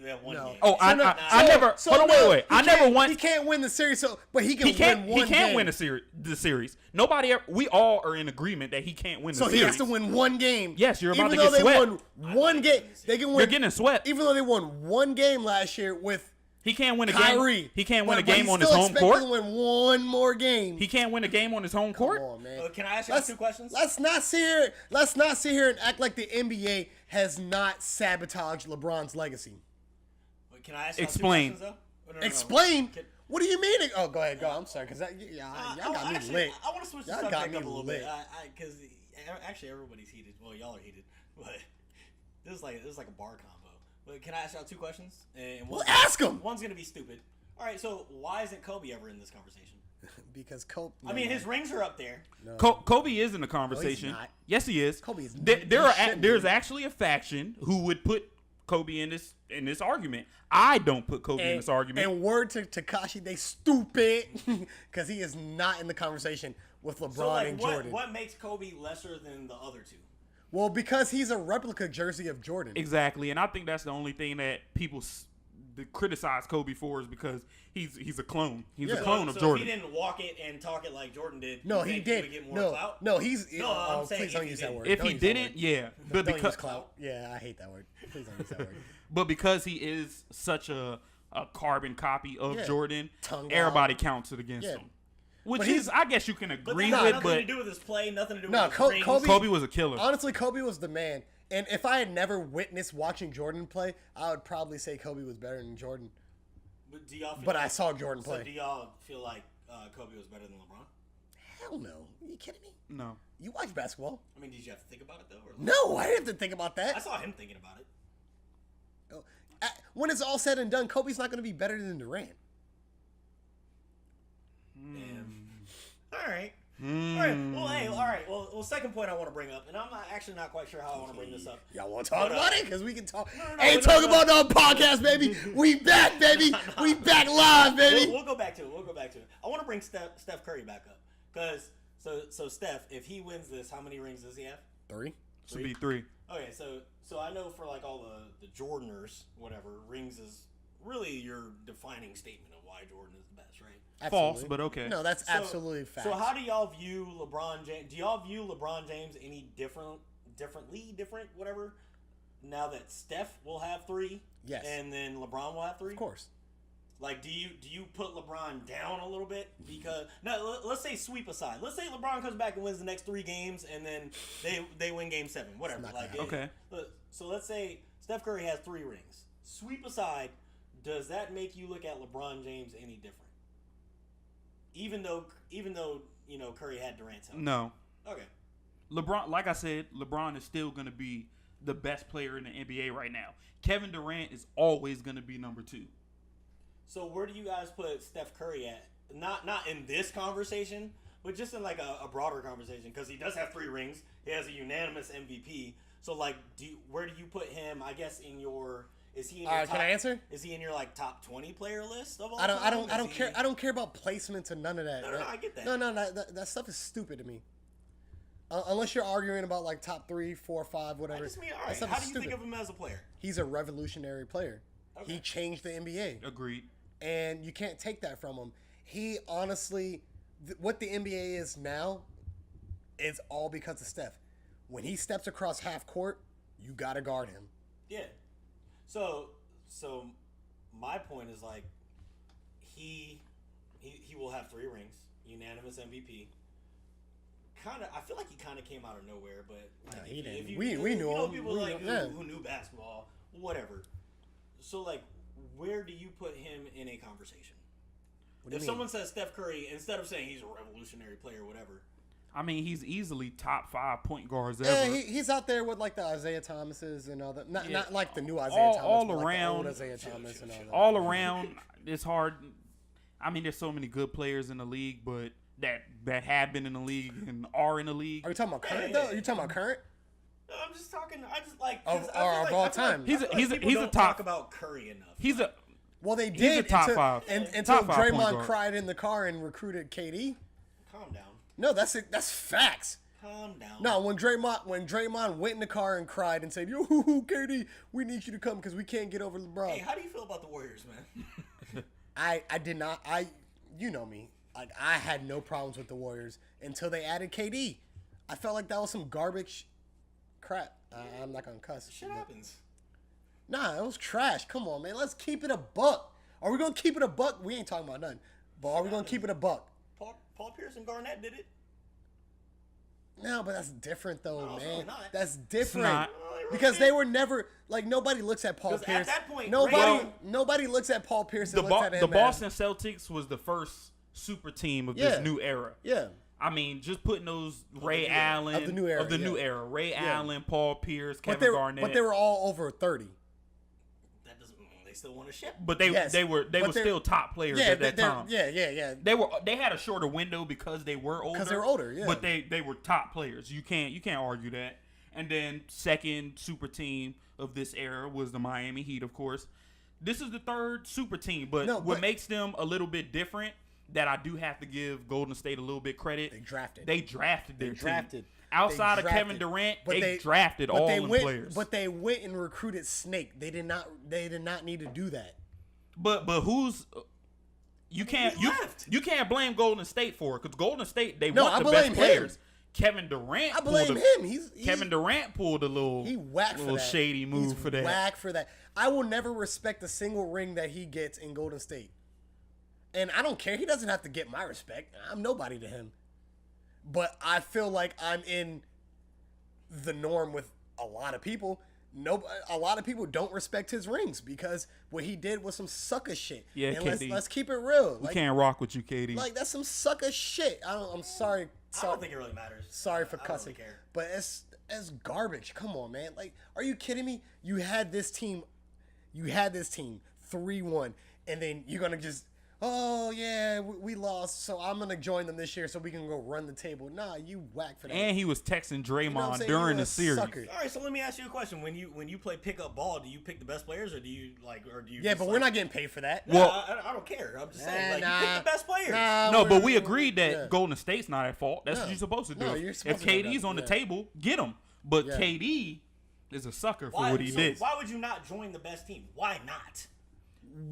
Speaker 2: You have one
Speaker 1: No.
Speaker 2: game.
Speaker 4: Oh, I never.
Speaker 1: So
Speaker 4: hold on,
Speaker 1: no,
Speaker 4: wait. I
Speaker 1: he
Speaker 4: never
Speaker 1: can't-
Speaker 4: won.
Speaker 1: He can't win the series, but he can
Speaker 4: He can't.
Speaker 1: win one
Speaker 4: He can't
Speaker 1: game.
Speaker 4: win the series. Nobody. We all are in agreement that he can't win the
Speaker 1: So
Speaker 4: series.
Speaker 1: he has to win one game.
Speaker 4: Yes, you're about
Speaker 1: even
Speaker 4: to
Speaker 1: though
Speaker 4: get
Speaker 1: they
Speaker 4: swept.
Speaker 1: won one game. They can win.
Speaker 4: You're getting swept.
Speaker 1: Even though they won one game last year with
Speaker 4: He can't win a
Speaker 1: Kyrie.
Speaker 4: game. He can't win a
Speaker 1: But
Speaker 4: game
Speaker 1: he's
Speaker 4: on his
Speaker 1: still
Speaker 4: home
Speaker 1: expected
Speaker 4: court.
Speaker 1: to win one more game.
Speaker 4: He can't win a game on his home court.
Speaker 1: Come on, man.
Speaker 2: Can I ask you
Speaker 1: Let's-
Speaker 2: two questions?
Speaker 1: Let's not sit here. Let's not sit here and act like the NBA has not sabotaged LeBron's legacy.
Speaker 2: Can I ask you
Speaker 4: Explain.
Speaker 2: two questions, though? No.
Speaker 1: Explain. What do you mean? Oh, go ahead. Go. I'm sorry, because y'all got me lit.
Speaker 2: I want to switch the
Speaker 1: Y'all got
Speaker 2: subject
Speaker 1: me
Speaker 2: up a little
Speaker 1: lit.
Speaker 2: bit, because actually everybody's heated. Well, y'all are heated, but this is like a bar combo. But can I ask y'all 2 questions? And
Speaker 1: Well, ask them.
Speaker 2: One's gonna be stupid. All right, so why isn't Kobe ever in this conversation?
Speaker 1: Because Kobe.
Speaker 2: I mean, his rings are up there.
Speaker 1: No.
Speaker 4: Kobe is in the conversation.
Speaker 1: not.
Speaker 4: Yes, he is.
Speaker 1: Kobe is.
Speaker 4: There's actually a faction who would put Kobe in this argument. I don't put Kobe in this argument.
Speaker 1: And word to Takashi, they stupid because he is not in the conversation with LeBron and Jordan.
Speaker 2: What makes Kobe lesser than the other 2?
Speaker 1: Well, because he's a replica jersey of Jordan.
Speaker 4: Exactly, and I think that's the only thing that people criticize Kobe for is because he's a clone. He's a clone of Jordan.
Speaker 2: If he didn't walk it and talk it like Jordan did,
Speaker 1: No, he did.
Speaker 2: He would get more clout?
Speaker 1: No, he's.
Speaker 2: I'm saying
Speaker 1: please don't use that word.
Speaker 4: If
Speaker 1: Don't
Speaker 4: he
Speaker 1: use that
Speaker 4: didn't,
Speaker 1: word.
Speaker 4: yeah, but
Speaker 1: Don't
Speaker 4: because
Speaker 1: use clout. Yeah, I hate that word. Please don't use that word.
Speaker 4: but because he is such a carbon copy of
Speaker 1: Yeah.
Speaker 4: Jordan,
Speaker 1: Tongue
Speaker 4: everybody
Speaker 1: out.
Speaker 4: counts it against
Speaker 1: Yeah.
Speaker 4: him. Which
Speaker 1: But
Speaker 4: is, I guess you can
Speaker 2: But
Speaker 4: agree
Speaker 2: that
Speaker 4: with,
Speaker 2: nothing
Speaker 4: but
Speaker 2: to do with his play, nothing to do
Speaker 1: No,
Speaker 2: with his rings.
Speaker 4: Kobe was a killer.
Speaker 1: Honestly, Kobe was the man. And if I had never witnessed watching Jordan play, I would probably say Kobe was better than Jordan.
Speaker 2: But do y'all feel
Speaker 1: But
Speaker 2: like,
Speaker 1: I saw Jordan
Speaker 2: So
Speaker 1: play.
Speaker 2: do y'all feel like Kobe was better than LeBron?
Speaker 1: Hell no. Are you kidding me?
Speaker 4: No.
Speaker 1: You watch basketball?
Speaker 2: I mean, did you have to think about it though? Or
Speaker 1: No, I didn't have to think about
Speaker 2: I
Speaker 1: that.
Speaker 2: saw him thinking about it.
Speaker 1: When it's all said and done, Kobe's not going to be better than Durant.
Speaker 2: All right. All right. Well, hey. All right. Well, second point I want to bring up, and I'm not quite sure how I want to bring this up.
Speaker 1: Y'all want to talk about it? Because we can talk.
Speaker 2: no,
Speaker 1: Hey,
Speaker 2: no,
Speaker 1: talk
Speaker 2: no.
Speaker 1: about it on podcast, baby. We back, baby. We back live, baby.
Speaker 2: We'll go back to it. I want to bring Steph Curry back up because so Steph, if he wins this, how many rings does he have?
Speaker 1: 3.
Speaker 4: Should be 3.
Speaker 2: Okay, so I know for like all the Jordaners, whatever, rings is really your defining statement of why Jordan is the best, right?
Speaker 4: False, but okay.
Speaker 1: No, that's absolutely fact.
Speaker 2: So how do y'all view LeBron James? Do y'all view LeBron James any differently, whatever? Now that Steph will have 3,
Speaker 1: Yes.
Speaker 2: and then LeBron will have 3,
Speaker 1: Of course.
Speaker 2: Like, do you put LeBron down a little bit? Because no, let's say sweep aside. Let's say LeBron comes back and wins the next 3 games, and then they win Game 7, whatever.
Speaker 1: not
Speaker 2: Like,
Speaker 1: gonna
Speaker 4: Okay.
Speaker 2: So let's say Steph Curry has 3 rings. Sweep aside, does that make you look at LeBron James any different? Even though Curry had Durant's help.
Speaker 4: No.
Speaker 2: Okay.
Speaker 4: LeBron, like I said, LeBron is still going to be the best player in the NBA right now. Kevin Durant is always going to be number 2.
Speaker 2: So where do you guys put Steph Curry at? Not in this conversation, but just in like a broader conversation, because he does have 3 rings. He has a unanimous MVP. So like, where do you put him? I guess in your is he in your top,
Speaker 1: can I answer?
Speaker 2: Is he in your like top 20 player list of all?
Speaker 1: I don't
Speaker 2: time?
Speaker 1: care. I don't care about placements and none of that.
Speaker 2: No, I get that.
Speaker 1: No, that stuff is stupid to me. Unless you're arguing about like top 3, 4, 5, whatever.
Speaker 2: I just mean, all
Speaker 1: That
Speaker 2: right.
Speaker 1: stuff
Speaker 2: How
Speaker 1: is
Speaker 2: do you
Speaker 1: stupid.
Speaker 2: think of him as a player?
Speaker 1: He's a revolutionary player.
Speaker 2: Okay.
Speaker 1: He changed the NBA.
Speaker 4: Agreed.
Speaker 1: And you can't take that from him. He honestly, what the NBA is now, is all because of Steph. When he steps across half court, you gotta guard him.
Speaker 2: Yeah. So my point is like he will have 3 rings, unanimous MVP. I feel like he kind of came out of nowhere, but like,
Speaker 1: No, he didn't.
Speaker 2: if you,
Speaker 1: We knew him.
Speaker 2: People
Speaker 1: We
Speaker 2: like
Speaker 1: knew- yeah.
Speaker 2: who knew basketball, whatever. So like, where do you put him in a conversation?
Speaker 1: What do
Speaker 2: If
Speaker 1: you
Speaker 2: someone
Speaker 1: mean?
Speaker 2: says Steph Curry, instead of saying he's a revolutionary player, whatever.
Speaker 4: I mean, he's easily top 5 point guards
Speaker 1: Yeah,
Speaker 4: ever.
Speaker 1: he's out there with like the Isaiah Thomases and all that. Not
Speaker 4: Yeah.
Speaker 1: like the new Isaiah
Speaker 4: All-
Speaker 1: Thomas,
Speaker 4: all
Speaker 1: but like the
Speaker 4: around.
Speaker 1: old Isaiah Thomas and all that.
Speaker 4: All around, it's hard. I mean, there's so many good players in the league, but that have been in the league and are in the league.
Speaker 1: Are you talking about current
Speaker 2: Yeah.
Speaker 1: though? Are you talking about current?
Speaker 2: No, I'm just talking. I just like
Speaker 1: Of-
Speaker 2: 'cause I feel
Speaker 1: or of
Speaker 2: like-
Speaker 1: all
Speaker 2: I feel
Speaker 1: time.
Speaker 2: Like,
Speaker 4: He's a-
Speaker 2: I feel
Speaker 4: he's a-
Speaker 2: like people
Speaker 4: he's a
Speaker 2: don't
Speaker 4: top-
Speaker 2: talk about Curry enough.
Speaker 4: He's a
Speaker 1: Well, they
Speaker 4: He's
Speaker 1: did
Speaker 4: a top
Speaker 1: until,
Speaker 4: 5.
Speaker 1: until
Speaker 4: Top 5 point
Speaker 1: Draymond
Speaker 4: guard.
Speaker 1: cried in the car and recruited KD.
Speaker 2: Calm down.
Speaker 1: No, that's facts.
Speaker 2: Calm down.
Speaker 1: No, when Draymond went in the car and cried and said, "Yo, KD, we need you to come because we can't get over LeBron."
Speaker 2: Hey, how do you feel about the Warriors, man?
Speaker 1: I did not. You know me. I had no problems with the Warriors until they added KD. I felt like that was some garbage crap. I'm not gonna cuss.
Speaker 2: Shit
Speaker 1: but-
Speaker 2: happens.
Speaker 1: Nah, it was trash. Come on, man. Let's keep it a buck. Are we gonna keep it a buck? We ain't talking about nothing. But are we gonna keep it a buck?
Speaker 2: Paul Pierce and Garnett did it.
Speaker 1: No, but that's different though,
Speaker 2: No, it's
Speaker 1: man.
Speaker 2: really not.
Speaker 1: That's different.
Speaker 4: not.
Speaker 2: No, it
Speaker 1: because they were never like nobody looks at Paul Pierce.
Speaker 2: At that point,
Speaker 1: nobody looks at Paul Pierce. And looks at him
Speaker 4: the Boston Celtics was the first super team of this new era.
Speaker 1: Yeah.
Speaker 4: I mean, just putting those Ray Allen
Speaker 1: of the new era,
Speaker 4: Ray Allen, Paul Pierce, Kevin Garnett,
Speaker 1: but they were all over 30.
Speaker 2: That doesn't mean they still won a ship.
Speaker 4: But they were still top players at that time.
Speaker 1: Yeah.
Speaker 4: They had a shorter window because they were older.
Speaker 1: Because they were older, yeah.
Speaker 4: But they were top players. You can't argue that. And then second super team of this era was the Miami Heat, of course. This is the third super team, but what makes them a little bit different that I do have to give Golden State a little bit credit.
Speaker 1: They
Speaker 4: drafted their
Speaker 1: team.
Speaker 4: Outside of Kevin Durant, they drafted all the players.
Speaker 1: But they went and recruited Snake. They did not need to do that.
Speaker 4: But who's you can't blame Golden State for it because Golden State they want the best players. Kevin Durant.
Speaker 1: I blame him.
Speaker 4: Kevin Durant pulled a little shady move for that.
Speaker 1: Whack for that. I will never respect a single ring that he gets in Golden State. And I don't care. He doesn't have to get my respect. I'm nobody to him. But I feel like I'm in the norm with a lot of people. A lot of people don't respect his rings because what he did was some sucker shit.
Speaker 4: Yeah,
Speaker 1: and
Speaker 4: KD.
Speaker 1: let's keep it real.
Speaker 4: We can't rock with you, KD.
Speaker 1: Like that's some sucker shit. I'm sorry.
Speaker 2: I don't think it really matters.
Speaker 1: Sorry for cussing.
Speaker 2: I don't really care.
Speaker 1: But it's garbage. Come on, man. Like, are you kidding me? You had this team 3-1, and then you're gonna just, oh yeah, we lost, so I'm gonna join them this year so we can go run the table. Nah, you whack for that.
Speaker 4: And he was texting Draymond during the series.
Speaker 1: Sucker.
Speaker 2: All right, so let me ask you a question: when you play pickup ball, do you pick the best players, or do you?
Speaker 1: Yeah, but we're not getting paid for that.
Speaker 2: Well, I don't care. I'm just saying, you pick the best players.
Speaker 4: No, but we agreed that Golden State's not at fault. That's what you're supposed to do.
Speaker 1: No, you're supposed
Speaker 4: if
Speaker 1: to do
Speaker 4: KD's
Speaker 1: that.
Speaker 4: on the table, get him. But KD is a sucker for what he did.
Speaker 2: Why would you not join the best team? Why not?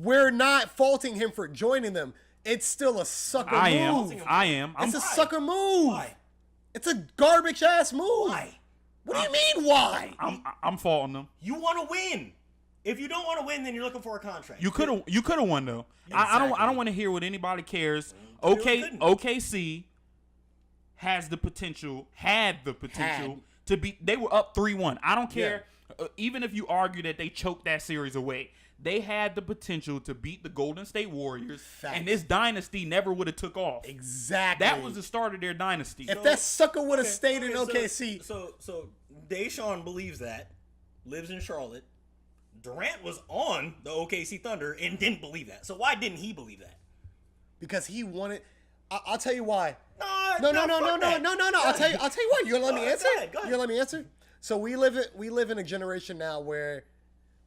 Speaker 1: We're not faulting him for joining them. It's still a sucker move.
Speaker 4: I am.
Speaker 1: It's a sucker move.
Speaker 2: Why?
Speaker 1: It's a garbage ass move.
Speaker 2: Why?
Speaker 1: What do you mean why?
Speaker 4: I'm faulting them.
Speaker 2: You want to win. If you don't want to win, then you're looking for a contract.
Speaker 4: You could have won though.
Speaker 1: Exactly.
Speaker 4: I don't want to hear what anybody cares. OKC had the potential to be. They were up 3-1. I don't care. Even if you argue that they choked that series away, they had the potential to beat the Golden State Warriors, and this dynasty never would have took off.
Speaker 1: Exactly.
Speaker 4: That was the start of their dynasty.
Speaker 1: If that sucker would have stayed in OKC.
Speaker 2: So Deshaun believes that, lives in Charlotte. Durant was on the OKC Thunder and didn't believe that. So why didn't he believe that?
Speaker 1: Because he wanted. I'll tell you why.
Speaker 2: No.
Speaker 1: I'll tell you why. You gonna let me answer?
Speaker 2: Go ahead.
Speaker 1: You gonna let me answer? So we live in a generation now where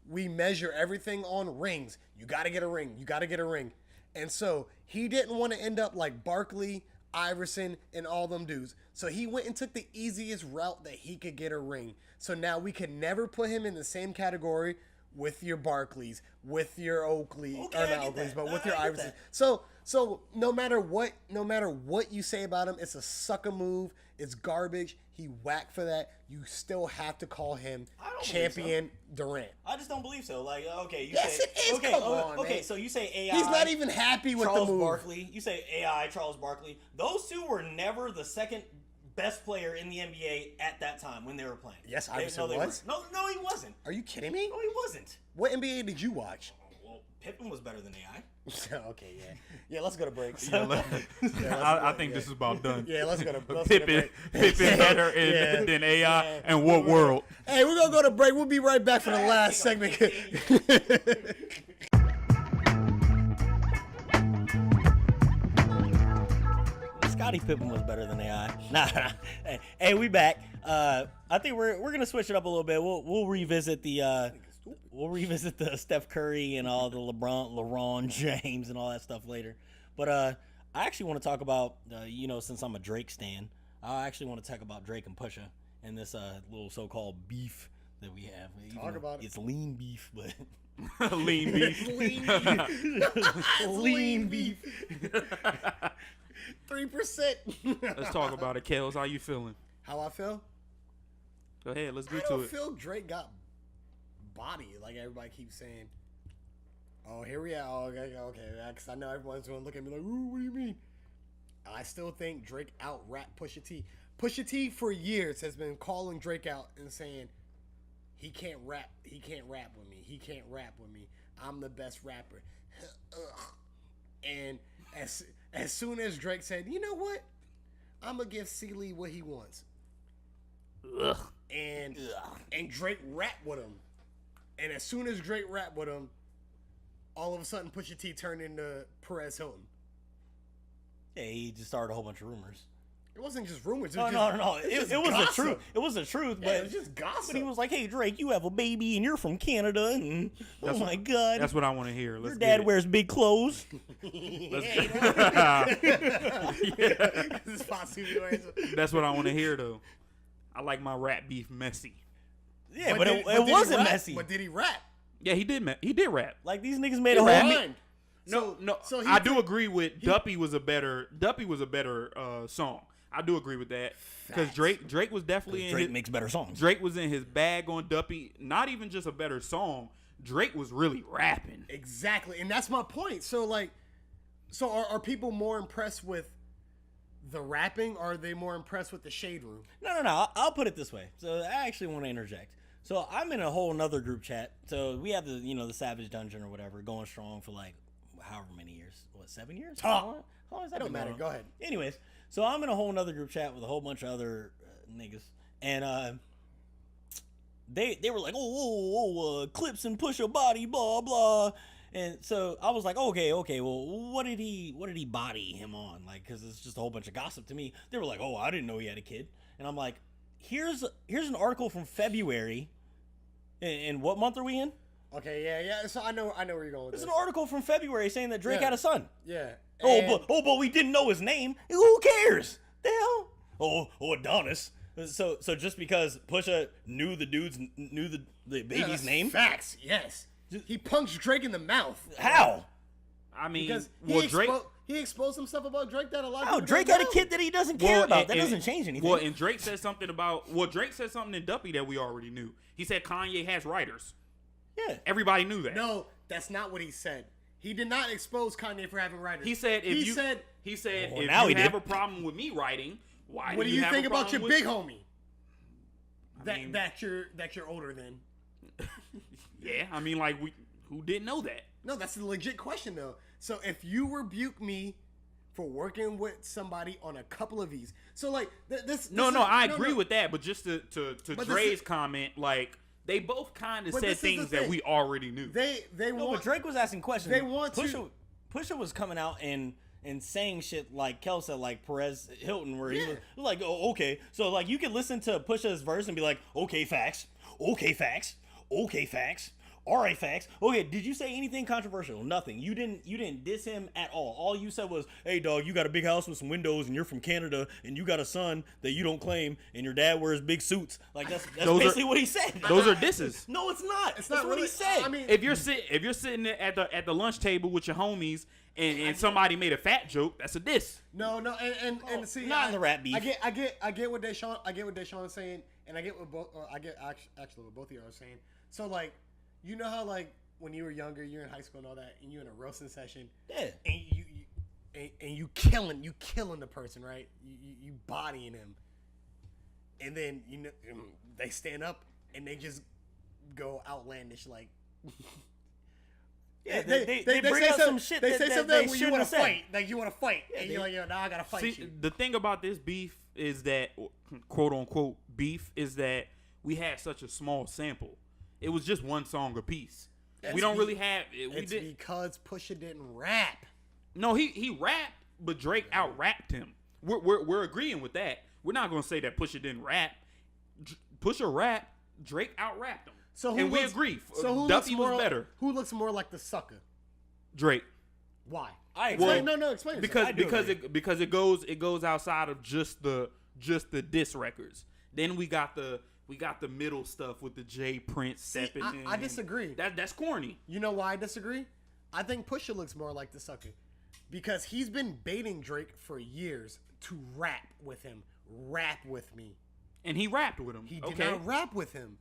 Speaker 1: we measure everything on rings. You got to get a ring. You got to get a ring. And so he didn't want to end up like Barkley, Iverson, and all them dudes. So he went and took the easiest route that he could get a ring. So now we could never put him in the same category with your Barkleys, with your Oakley,
Speaker 2: Okay,
Speaker 1: or
Speaker 2: I
Speaker 1: not
Speaker 2: get
Speaker 1: Oakleys,
Speaker 2: that.
Speaker 1: but
Speaker 2: No,
Speaker 1: with
Speaker 2: I
Speaker 1: your
Speaker 2: get
Speaker 1: Iverson.
Speaker 2: that.
Speaker 1: So no matter what you say about him, it's a sucker move. It's garbage. He whacked for that. You still have to call him
Speaker 2: I don't
Speaker 1: champion Durant.
Speaker 2: I just don't believe so. Like, okay, you
Speaker 1: Yes,
Speaker 2: say,
Speaker 1: it is.
Speaker 2: okay,
Speaker 1: Come on,
Speaker 2: okay.
Speaker 1: man.
Speaker 2: So you say AI.
Speaker 1: He's not even happy with
Speaker 2: Charles
Speaker 1: the move.
Speaker 2: Barkley. You say AI, Charles Barkley. Those two were never the second best player in the NBA at that time when they were playing.
Speaker 1: Yes, Iverson was.
Speaker 2: No, he wasn't.
Speaker 1: Are you kidding me?
Speaker 2: No, he wasn't.
Speaker 1: What NBA did you watch?
Speaker 2: Well, Pippen was better than AI.
Speaker 1: Okay, yeah. Let's go to break.
Speaker 4: I think this is about done.
Speaker 1: Yeah, let's go to
Speaker 4: Pippen better than AI and what world?
Speaker 1: Hey, we're gonna go to break. We'll be right back for the last segment.
Speaker 2: Scottie Pippen was better than AI. Nah. Hey, we back. I think we're gonna switch it up a little bit. We'll revisit the Steph Curry and all the LeBron James and all that stuff later. But I actually want to talk about since I'm a Drake stan, I actually want to talk about Drake and Pusha and this little so-called beef that we have.
Speaker 1: Talk about it.
Speaker 2: It's lean beef, but
Speaker 4: Lean beef.
Speaker 2: lean beef.
Speaker 1: 3%.
Speaker 4: Let's talk about it, Kels. How you feeling?
Speaker 1: How I feel?
Speaker 4: Go ahead. Let's
Speaker 1: I
Speaker 4: get to
Speaker 1: don't
Speaker 4: it.
Speaker 1: feel Drake got body like everybody keeps saying. Oh, here we are. Oh, okay. Because I know everyone's going to look at me like, ooh, what do you mean? I still think Drake out-rapped Pusha T. Pusha T for years has been calling Drake out and saying he can't rap. He can't rap with me. He can't rap with me. I'm the best rapper. And as soon as Drake said, you know what? I'm gonna give C-Lee what he wants. And Drake rapped with him. And as soon as Drake rapped with him, all of a sudden Pusha T turned into Perez Hilton.
Speaker 2: Yeah, he just started a whole bunch of rumors.
Speaker 1: It wasn't just rumors.
Speaker 2: No. It was the truth. It was the truth, but
Speaker 1: it was just gossip.
Speaker 2: But he was like, "Hey, Drake, you have a baby and you're from Canada, and oh my God,
Speaker 4: that's what I want to hear.
Speaker 2: Your dad wears big clothes."
Speaker 4: That's what I want to hear, though. I like my rap beef messy.
Speaker 2: Yeah, but it wasn't messy.
Speaker 1: But did he rap?
Speaker 4: Yeah, he did. He did rap.
Speaker 2: Like these niggas made a whole.
Speaker 4: No. So I do agree with Duppy was a better song. I do agree with that because Drake was definitely in.
Speaker 2: Drake makes better songs.
Speaker 4: Drake was in his bag on Duppy. Not even just a better song. Drake was really rapping.
Speaker 1: Exactly, and that's my point. So are people more impressed with the rapping, or are they more impressed with the shade room?
Speaker 2: No. I'll put it this way. So I actually want to interject. So I'm in a whole nother group chat. So we have the Savage Dungeon or whatever going strong for like however many years. What, 7 years? How long has that been?
Speaker 1: Don't matter. Go ahead.
Speaker 2: Anyways, so I'm in a whole nother group chat with a whole bunch of other niggas, and they were like, clips and push your body, blah blah. And so I was like, okay, well, what did he body him on? Like, because it's just a whole bunch of gossip to me. They were like, oh, I didn't know he had a kid. And I'm like, here's an article from February. And what month are we in?
Speaker 1: Okay, yeah. So I know where you're going with this.
Speaker 2: There's an article from February saying that Drake had a son.
Speaker 1: Yeah.
Speaker 2: But we didn't know his name. Who cares? The hell? Oh, Adonis. So just because Pusha knew the baby's name?
Speaker 1: Facts, yes. He punched Drake in the mouth.
Speaker 2: How?
Speaker 4: I mean,
Speaker 1: because he exposed some stuff about Drake that a lot of people
Speaker 2: Drake had a kid that he doesn't care about. That doesn't change anything.
Speaker 4: Well, and Drake said something in Duppy that we already knew. He said Kanye has writers.
Speaker 2: Yeah.
Speaker 4: Everybody knew that.
Speaker 1: No, that's not what he said. He did not expose Kanye for having writers.
Speaker 4: He said if you have a problem with me writing, why
Speaker 1: what
Speaker 4: do you
Speaker 1: think about your big homie?
Speaker 4: That
Speaker 1: you're older than.
Speaker 4: Yeah, I mean, like, who didn't know that?
Speaker 1: No, that's a legit question, though. So if you rebuke me for working with somebody on a couple of these, so like this.
Speaker 4: I agree with that, but just to Dre's comment, like they both kind of said things that we already knew.
Speaker 2: But Drake was asking questions.
Speaker 1: They want
Speaker 2: Pusha was coming out and saying shit like Kels said, like Perez Hilton, where he was like, oh, okay. So like you can listen to Pusha's verse and be like, okay, facts. Okay, facts. Okay, facts. All right, facts. Okay, did you say anything controversial? Nothing. You didn't diss him at all. All you said was, hey, dog, you got a big house with some windows and you're from Canada and you got a son that you don't claim and your dad wears big suits. Like that's basically what he said.
Speaker 4: Those are disses.
Speaker 2: No, it's not.
Speaker 1: That's
Speaker 2: not
Speaker 1: really
Speaker 2: what he said.
Speaker 1: I mean,
Speaker 4: if you're sitting at the lunch table with your homies and somebody made a fat joke, that's a diss.
Speaker 1: No, and see,
Speaker 2: not in the rap beef.
Speaker 1: I get what Deshaun is saying, and I get what both of you are saying. So like, you know how like when you were younger, you're in high school and all that, and you're in a roasting session, and you killing the person, right? You bodying him, and then they stand up and they just go outlandish like.
Speaker 2: Yeah, they bring up some shit.
Speaker 1: They say something when you want to fight, and
Speaker 2: you're
Speaker 1: like, yo, now I gotta fight you.
Speaker 4: The thing about this beef is that, quote unquote, beef is that we had such a small sample. It was just one song apiece. We don't really have.
Speaker 1: Because Pusha didn't rap.
Speaker 4: No, he rapped, but Drake out-rapped him. We're agreeing with that. We're not gonna say that Pusha didn't rap. Pusha rapped, Drake out-rapped him. We agree.
Speaker 1: So
Speaker 4: Duffy was better.
Speaker 1: Who looks more like the sucker?
Speaker 4: Drake.
Speaker 1: Why?
Speaker 2: Explain
Speaker 1: it.
Speaker 4: Because it goes outside of just the diss records. Then we got the middle stuff with the J Prince stepping in.
Speaker 1: I disagree.
Speaker 4: That's corny.
Speaker 1: You know why I disagree? I think Pusha looks more like the sucker because he's been baiting Drake for years to rap with him. Rap with me.
Speaker 4: And he rapped with him.
Speaker 1: He did not rap with him.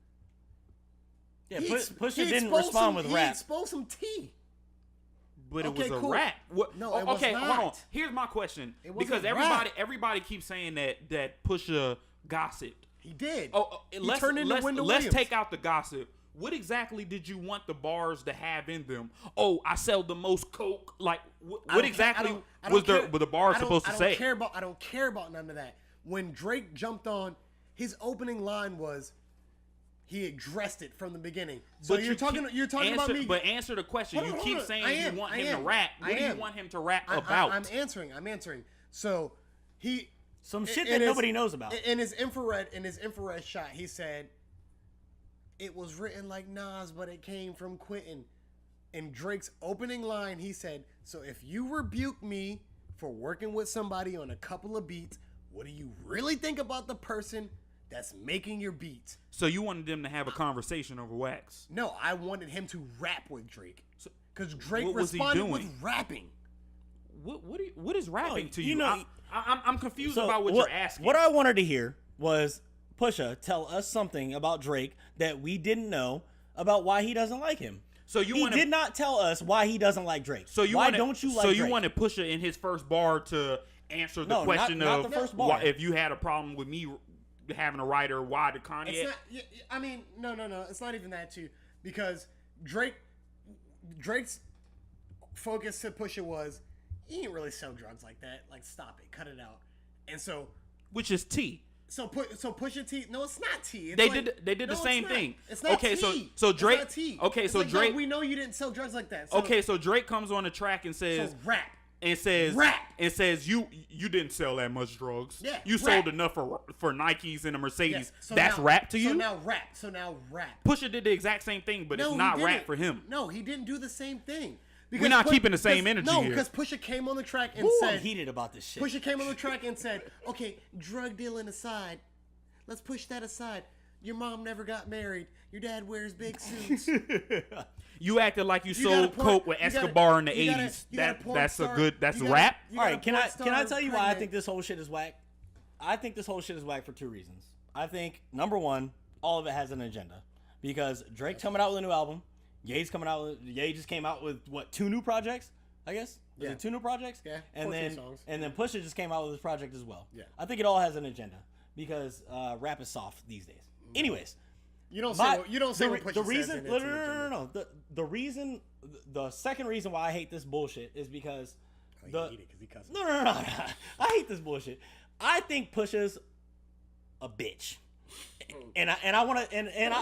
Speaker 2: Yeah, Pusha didn't respond with rap.
Speaker 1: He exposed some tea.
Speaker 4: But it was a rap.
Speaker 1: What? No, it was not.
Speaker 4: Hold on. Here's my question. Because everybody keeps saying that Pusha gossiped.
Speaker 1: He did.
Speaker 4: Let's
Speaker 1: turned into Wendell Williams.
Speaker 4: take out the gossip. What exactly did you want the bars to have in them? Oh, I sell the most coke. Like, what exactly were the bars supposed to say?
Speaker 1: I don't care about none of that. When Drake jumped on, his opening line was, he addressed it from the beginning. So you're talking about me.
Speaker 4: But answer the question. You keep saying you want him to rap. What do you want him to rap about?
Speaker 1: I'm answering. So
Speaker 2: some shit that nobody knows about.
Speaker 1: In his infrared shot, he said, it was written like Nas, but it came from Quentin. In Drake's opening line, he said, so if you rebuke me for working with somebody on a couple of beats, what do you really think about the person that's making your beats?
Speaker 4: So you wanted them to have a conversation over wax?
Speaker 1: No, I wanted him to rap with Drake. Because Drake
Speaker 4: what was he
Speaker 1: responded
Speaker 4: doing?
Speaker 1: with rapping.
Speaker 4: What is rapping to you? I'm confused
Speaker 2: So
Speaker 4: about what you're asking.
Speaker 2: What I wanted to hear was Pusha tell us something about Drake that we didn't know about why he doesn't like him.
Speaker 4: So
Speaker 2: he did not tell us why he doesn't like Drake.
Speaker 4: So
Speaker 2: why don't you like Drake?
Speaker 4: So you wanted Pusha in his first bar to answer the question
Speaker 2: not
Speaker 4: of
Speaker 2: the first bar.
Speaker 4: if you had a problem with me having a writer, why did Kanye?
Speaker 1: It's not, I mean, no. It's not even that too, because Drake's focus to Pusha was, he didn't really sell drugs like that. Like, stop it, cut it out. And so,
Speaker 4: which is T.
Speaker 1: So Pusha T. No, it's not T. It's
Speaker 4: They did the same thing.
Speaker 1: It's not
Speaker 4: okay,
Speaker 1: T.
Speaker 4: So Drake.
Speaker 1: It's not T.
Speaker 4: Okay,
Speaker 1: it's
Speaker 4: so
Speaker 1: like,
Speaker 4: Drake.
Speaker 1: No, we know you didn't sell drugs like that. So,
Speaker 4: Okay, so Drake comes on the track and says,
Speaker 1: so rap.
Speaker 4: And says
Speaker 1: Rap.
Speaker 4: And says you didn't sell that much drugs.
Speaker 1: Yeah,
Speaker 4: you
Speaker 1: rap.
Speaker 4: sold enough for Nikes and a Mercedes.
Speaker 1: Yes. So
Speaker 4: That's
Speaker 1: now,
Speaker 4: rap to you.
Speaker 1: So now rap.
Speaker 4: Pusha did the exact same thing, but it's not rap for him.
Speaker 1: No, he didn't do the same thing. Because
Speaker 4: We're not keeping the same energy
Speaker 1: no,
Speaker 4: here.
Speaker 1: because Pusha came on the track and
Speaker 2: I'm
Speaker 1: said,
Speaker 2: heated about this shit.
Speaker 1: Pusha came on the track and said, okay, drug dealing aside, let's push that aside. Your mom never got married. Your dad wears big suits.
Speaker 4: You acted like you sold coke with Escobar in the 80s. That's rap.
Speaker 2: All right, can I tell you why I think this whole shit is whack? I think this whole shit is whack for two reasons. I think, number one, all of it has an agenda. Because Drake's coming out with a new album. Ye just came out with, 2 new projects, I guess? Was it 2 new projects?
Speaker 1: Yeah,
Speaker 2: and then Pusha just came out with his project as well.
Speaker 1: Yeah.
Speaker 2: I think it all has an agenda. Because rap is soft these days. Anyways.
Speaker 1: You don't say what Pusha
Speaker 2: the reason,
Speaker 1: says.
Speaker 2: No. The reason, the second reason why I hate this bullshit is because
Speaker 1: you hate it 'cause he cusses.
Speaker 2: No. I hate this bullshit. I think Pusha's a bitch, and I want to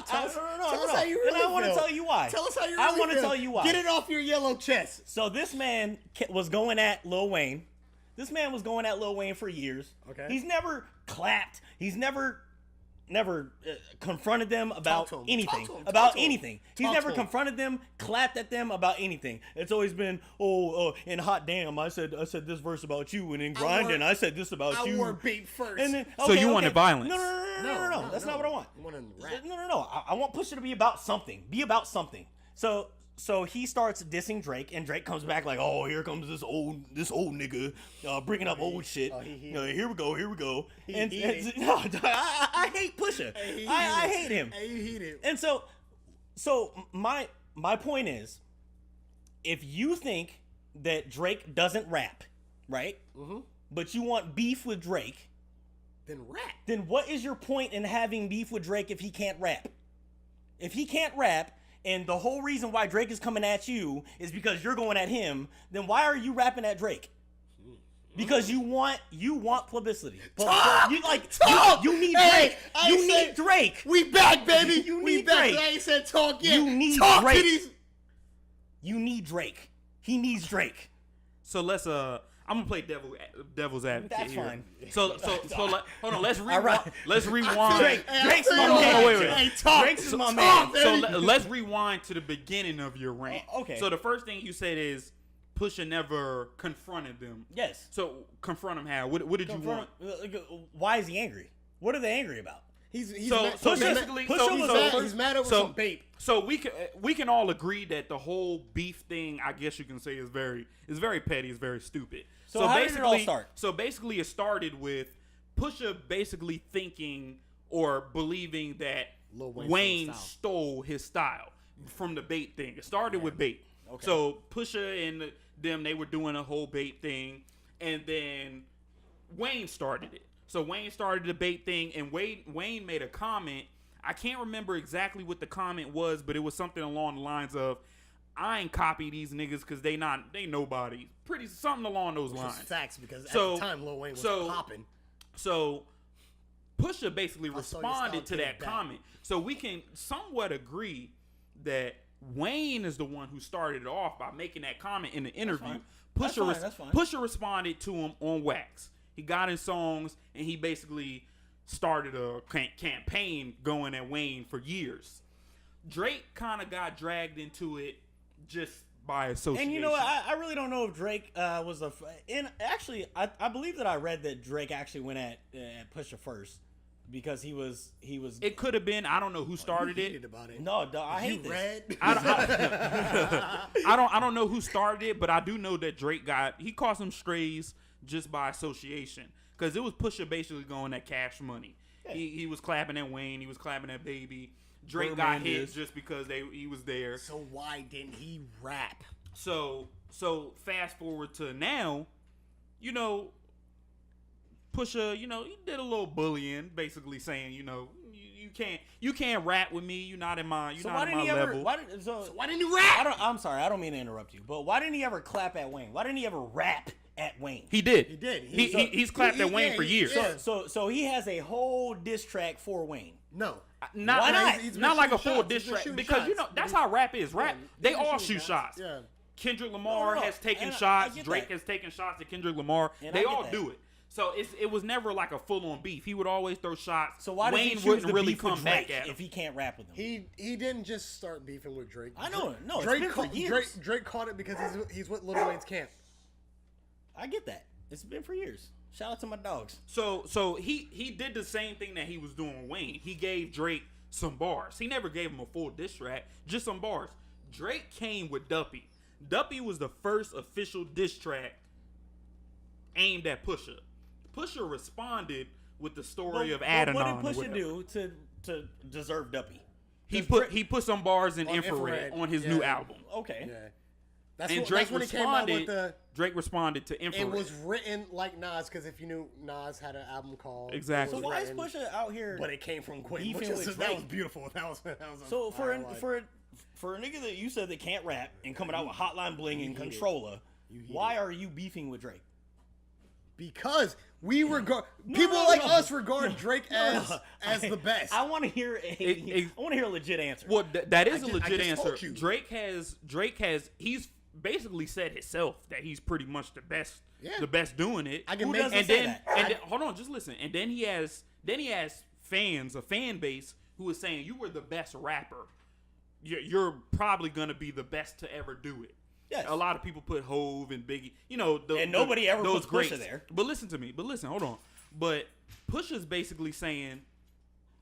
Speaker 1: Tell us how you really
Speaker 2: and I want to
Speaker 1: feel.
Speaker 2: tell you why.
Speaker 1: Tell us how you really
Speaker 2: I want to
Speaker 1: feel.
Speaker 2: tell you why.
Speaker 1: Get it off your yellow chest.
Speaker 2: So this man was going at Lil Wayne. This man was going at Lil Wayne for years.
Speaker 1: Okay.
Speaker 2: He's never clapped. He's never confronted them about anything. He's never confronted them, clapped at them about anything. It's always been, in Hot Damn, I said this verse about you, and in Grinding, I said this about you.
Speaker 1: I wore bait first.
Speaker 2: And then,
Speaker 4: So you wanted violence?
Speaker 2: No. That's not what I want.
Speaker 1: You wanted rap.
Speaker 2: No. I want Pusha to be about something. Be about something. So he starts dissing Drake, and Drake comes back like, "Oh, here comes this old nigga bringing up old shit. Here we go." I hate Pusha. I hate him.
Speaker 1: You hate him.
Speaker 2: And so my point is, if you think that Drake doesn't rap, right? Mm-hmm. But you want beef with Drake,
Speaker 1: then rap.
Speaker 2: Then what is your point in having beef with Drake if he can't rap? If he can't rap, and the whole reason why Drake is coming at you is because you're going at him, then why are you rapping at Drake? Because you want publicity. You need Drake. You need Drake.
Speaker 1: We back, baby.
Speaker 2: We
Speaker 1: back.
Speaker 2: Drake.
Speaker 1: I ain't said talk yet.
Speaker 2: You need
Speaker 1: talk
Speaker 2: Drake.
Speaker 1: To these.
Speaker 2: You need Drake. He needs Drake.
Speaker 4: So let's I'm gonna play devil's advocate.
Speaker 2: That's
Speaker 4: here.
Speaker 2: fine.
Speaker 4: So hold on. Let's rewind.
Speaker 2: Right.
Speaker 4: Let's rewind.
Speaker 2: Drake's my man.
Speaker 4: Wait.
Speaker 1: Hey, talk.
Speaker 2: Drake's my man.
Speaker 4: So let's rewind to the beginning of your rant.
Speaker 2: Okay.
Speaker 4: So the first thing you said is Pusha never confronted them.
Speaker 2: Yes.
Speaker 4: So confront him how? What did you want?
Speaker 2: Why is he angry? What are they angry about?
Speaker 1: He's
Speaker 4: He's mad
Speaker 1: over some babe.
Speaker 4: So we can all agree that the whole beef thing, I guess you can say, is very petty, is very stupid.
Speaker 2: So how did it all start?
Speaker 4: So basically, it started with Pusha basically thinking or believing that Wayne stole his style from the bait thing. It started with bait. Okay. So Pusha and them, they were doing a whole bait thing, and then Wayne started it. Wayne started the debate thing, and Wayne made a comment. I can't remember exactly what the comment was, but it was something along the lines of, I ain't copy these niggas because they nobody. Something along those lines.
Speaker 1: Facts, because at the time Lil Wayne was popping.
Speaker 4: So Pusha basically responded to that comment. So we can somewhat agree that Wayne is the one who started it off by making that comment in the interview.
Speaker 2: That's fine.
Speaker 4: Pusha responded to him on wax. He got in songs, and he basically started a campaign going at Wayne for years. Drake kind of got dragged into it just by association.
Speaker 2: And you know what? I really don't know if Drake was actually, I believe that I read that Drake actually went at Pusha first. Because he was.
Speaker 4: It could have been. I don't know who started it.
Speaker 1: About it.
Speaker 2: No, I hate this.
Speaker 4: I don't know who started it, but I do know that Drake he caught some strays just by association. Because it was Pusha basically going at Cash Money. Yeah. He was clapping at Wayne. He was clapping at Baby. Drake got hit just because he was there.
Speaker 1: So why didn't he rap?
Speaker 4: So fast forward to now, Pusha, he did a little bullying, basically saying, you can't rap with me. You're not in my level.
Speaker 1: Why didn't he rap?
Speaker 2: I'm sorry, I don't mean to interrupt you, but why didn't he ever clap at Wayne? Why didn't he ever rap at Wayne?
Speaker 4: He did.
Speaker 1: He did.
Speaker 4: He's clapped at Wayne for years.
Speaker 2: So he has a whole diss track for Wayne.
Speaker 1: No.
Speaker 2: Why not?
Speaker 1: He's
Speaker 4: not like a full
Speaker 1: shots.
Speaker 4: diss
Speaker 1: He's
Speaker 4: track
Speaker 1: been
Speaker 4: because
Speaker 1: shooting
Speaker 4: that's how rap is. Rap, they all shoot
Speaker 1: shots.
Speaker 4: shots.
Speaker 1: Yeah.
Speaker 4: Kendrick Lamar has taken
Speaker 2: I
Speaker 4: shots.
Speaker 2: get
Speaker 4: Drake
Speaker 2: that.
Speaker 4: has taken shots at Kendrick Lamar.
Speaker 2: And
Speaker 4: they
Speaker 2: I get
Speaker 4: all
Speaker 2: that.
Speaker 4: do it. So it was never like a full on beef. He would always throw shots.
Speaker 2: So why
Speaker 4: Wayne
Speaker 2: does he choose
Speaker 4: wouldn't
Speaker 2: to
Speaker 4: really
Speaker 2: beef with
Speaker 4: come back
Speaker 2: Drake
Speaker 4: at him
Speaker 2: if he can't rap with him?
Speaker 1: He didn't just start beefing with Drake.
Speaker 2: I know. No,
Speaker 1: Drake
Speaker 2: it's been for years.
Speaker 1: Drake caught it because he's with Lil Wayne's camp.
Speaker 2: I get that. It's been for years. Shout out to my dogs.
Speaker 4: So he did the same thing that he was doing with Wayne. He gave Drake some bars. He never gave him a full diss track, just some bars. Drake came with Duppy. Duppy was the first official diss track aimed at Pusha. Pusha responded with the story of Adidon.
Speaker 2: What did Pusha do to deserve Duppy?
Speaker 4: He put some bars in Infrared on his new album.
Speaker 2: Okay.
Speaker 1: Yeah.
Speaker 4: Drake responded to Infrared.
Speaker 1: It was written like Nas, because if you knew, Nas had an album called
Speaker 4: Exactly.
Speaker 2: So why is Pusha out here?
Speaker 1: But it came from Quentin.
Speaker 2: beefing with
Speaker 1: That
Speaker 2: Drake?
Speaker 1: was beautiful. That was
Speaker 2: So for a nigga that you said that can't rap and coming out with Hotline Bling and Controller, why are you beefing with Drake?
Speaker 1: Because we regard us regard Drake as the best.
Speaker 2: I want to hear a legit answer.
Speaker 4: Well, that is a
Speaker 1: I
Speaker 4: legit
Speaker 1: just
Speaker 4: answer.
Speaker 1: told you.
Speaker 4: Drake has he's basically said himself that he's pretty much the best doing it.
Speaker 1: I can
Speaker 2: Who
Speaker 1: make
Speaker 2: doesn't
Speaker 4: and
Speaker 2: say
Speaker 4: then,
Speaker 2: that?
Speaker 4: and then hold on, just listen. And then he has fans, a fan base who is saying you were the best rapper. You're probably gonna be the best to ever do it.
Speaker 2: Yes.
Speaker 4: A lot of people put Hove and Biggie,
Speaker 2: And nobody ever
Speaker 4: those
Speaker 2: puts Pusha
Speaker 4: greats
Speaker 2: there.
Speaker 4: But listen to me. Hold on. But Pusha's basically saying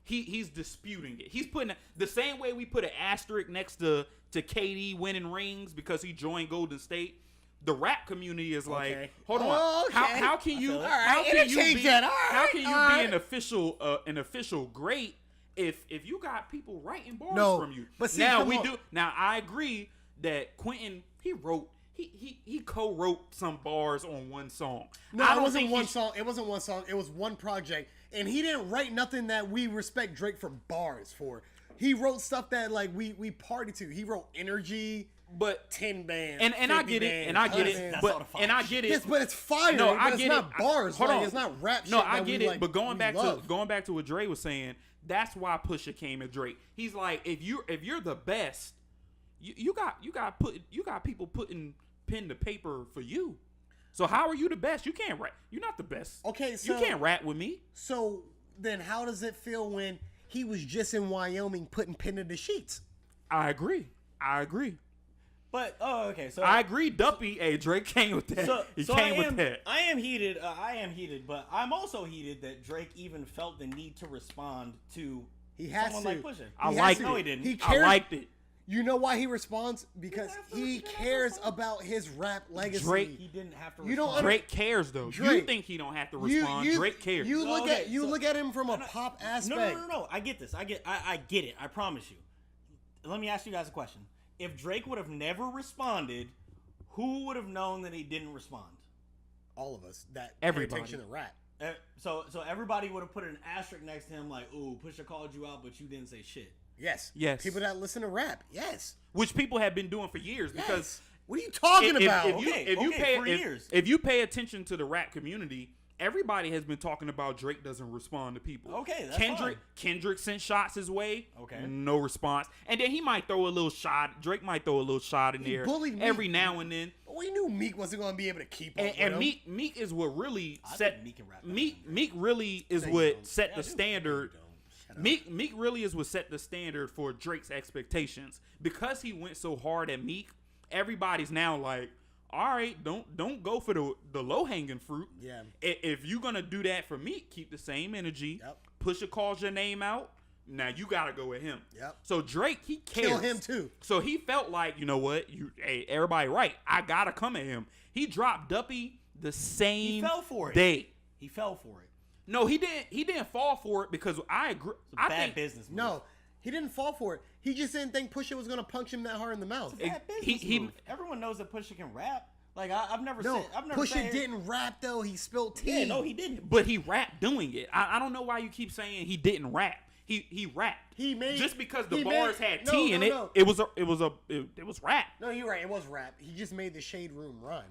Speaker 4: he's disputing it. He's putting the same way we put an asterisk next to KD winning rings because he joined Golden State. The rap community is like, hold on,
Speaker 1: okay.
Speaker 4: how can you
Speaker 1: How can you be
Speaker 4: an official great if you got people writing bars
Speaker 1: No,
Speaker 4: from you?
Speaker 1: but see,
Speaker 4: now
Speaker 1: come
Speaker 4: we
Speaker 1: on.
Speaker 4: do. Now I agree that Quentin he co-wrote some bars on one song.
Speaker 1: No, it wasn't one song. It wasn't one song. It was one project, and he didn't write nothing that we respect Drake for bars for. He wrote stuff that like we party to. He wrote Energy,
Speaker 4: but
Speaker 1: 10 bands,
Speaker 4: and I get it, and I get it,
Speaker 2: That's
Speaker 4: but
Speaker 2: all the fire
Speaker 4: and I get it.
Speaker 1: Yes, but it's fire.
Speaker 4: No,
Speaker 1: but
Speaker 4: I
Speaker 1: it's
Speaker 4: get
Speaker 1: not
Speaker 4: it.
Speaker 1: bars.
Speaker 4: Hold
Speaker 1: like,
Speaker 4: on.
Speaker 1: It's not rap.
Speaker 4: No,
Speaker 1: shit
Speaker 4: I
Speaker 1: that
Speaker 4: get
Speaker 1: we,
Speaker 4: it.
Speaker 1: like,
Speaker 4: But going
Speaker 1: we
Speaker 4: back
Speaker 1: love.
Speaker 4: to what Dre was saying, that's why Pusha came at Drake. He's like, if you're the best, you got people putting pen to paper for you. So how are you the best? You can't rap. You're not the best.
Speaker 1: Okay, so
Speaker 4: you can't rap with me.
Speaker 1: So then, how does it feel when he was just in Wyoming putting pen to the sheets?
Speaker 4: I agree.
Speaker 2: But okay, so
Speaker 4: I agree. Duppy, Drake came with that. He came with that.
Speaker 2: I am heated. But I'm also heated that Drake even felt the need to respond to
Speaker 1: He has
Speaker 2: someone
Speaker 1: to.
Speaker 2: like Pusha.
Speaker 4: I
Speaker 1: He
Speaker 4: liked
Speaker 1: has to.
Speaker 2: No, he didn't.
Speaker 1: He
Speaker 4: I
Speaker 1: cares.
Speaker 4: liked it.
Speaker 1: You know why he responds? Because
Speaker 2: have to-
Speaker 1: he
Speaker 2: you don't have to
Speaker 1: cares
Speaker 2: respond.
Speaker 1: about his rap legacy.
Speaker 4: Drake-
Speaker 2: He didn't have to.
Speaker 1: You don't
Speaker 2: respond.
Speaker 4: Drake cares though. You
Speaker 1: Drake.
Speaker 4: think he don't have to respond? Drake cares.
Speaker 1: You look
Speaker 2: Okay,
Speaker 1: at you
Speaker 2: so-
Speaker 1: look at him from a pop aspect.
Speaker 2: No. I get this. I get it. I promise you. Let me ask you guys a question. If Drake would have never responded, who would have known that he didn't respond?
Speaker 1: All of us that
Speaker 4: Everybody.
Speaker 1: pay attention to rap.
Speaker 2: So everybody would have put an asterisk next to him, like, "Ooh, Pusha called you out, but you didn't say shit."
Speaker 1: Yes.
Speaker 4: Yes.
Speaker 1: People that listen to rap. Yes.
Speaker 4: Which people have been doing for years because
Speaker 1: what are you talking about?
Speaker 4: If you pay attention to the rap community, everybody has been talking about Drake doesn't respond to people.
Speaker 2: Okay, that's fine.
Speaker 4: Kendrick sent shots his way.
Speaker 2: Okay.
Speaker 4: No response. And then he might throw a little shot. Drake might throw a little shot in there
Speaker 1: bullied
Speaker 4: every
Speaker 1: Meek.
Speaker 4: now and then.
Speaker 1: We knew Meek wasn't going to be able to keep up
Speaker 4: And
Speaker 1: with him.
Speaker 4: Meek is what really
Speaker 2: I
Speaker 4: set
Speaker 2: think Meek can rap
Speaker 4: Meek really is
Speaker 1: No, you
Speaker 4: what
Speaker 1: don't.
Speaker 4: set the standard.
Speaker 1: Shut up.
Speaker 4: Meek really is what set the standard for Drake's expectations. Because he went so hard at Meek, everybody's now like, all right, don't go for the low hanging fruit.
Speaker 1: Yeah.
Speaker 4: If you're gonna do that for Meek, keep the same energy.
Speaker 1: Yep.
Speaker 4: Pusha calls your name out. Now you gotta go with him.
Speaker 1: Yep.
Speaker 4: So Drake, he cares.
Speaker 1: Kill him too.
Speaker 4: So he felt like, you know what? Everybody right. I gotta come at him. He dropped Duppy the same
Speaker 2: He fell for it.
Speaker 4: day.
Speaker 2: He fell for it.
Speaker 4: No, he didn't. He didn't fall for it because I agree.
Speaker 2: It's a bad business move.
Speaker 1: No, he didn't fall for it. He just didn't think Pusha was going to punch him that hard in the mouth.
Speaker 2: It's a bad business move. Everyone knows that Pusha can rap. Like I've never
Speaker 1: No,
Speaker 2: said. I've never
Speaker 1: Pusha
Speaker 2: said,
Speaker 1: didn't rap though. He spilled tea.
Speaker 2: Yeah, no, he didn't.
Speaker 4: But he rapped doing it. I don't know why you keep saying he didn't rap. He rapped.
Speaker 1: He made
Speaker 4: just because the
Speaker 1: he
Speaker 4: bars
Speaker 1: made-
Speaker 4: had
Speaker 1: no,
Speaker 4: tea
Speaker 1: no,
Speaker 4: in it.
Speaker 1: no.
Speaker 4: It was rap.
Speaker 1: No, you're right. It was rap. He just made the shade room run.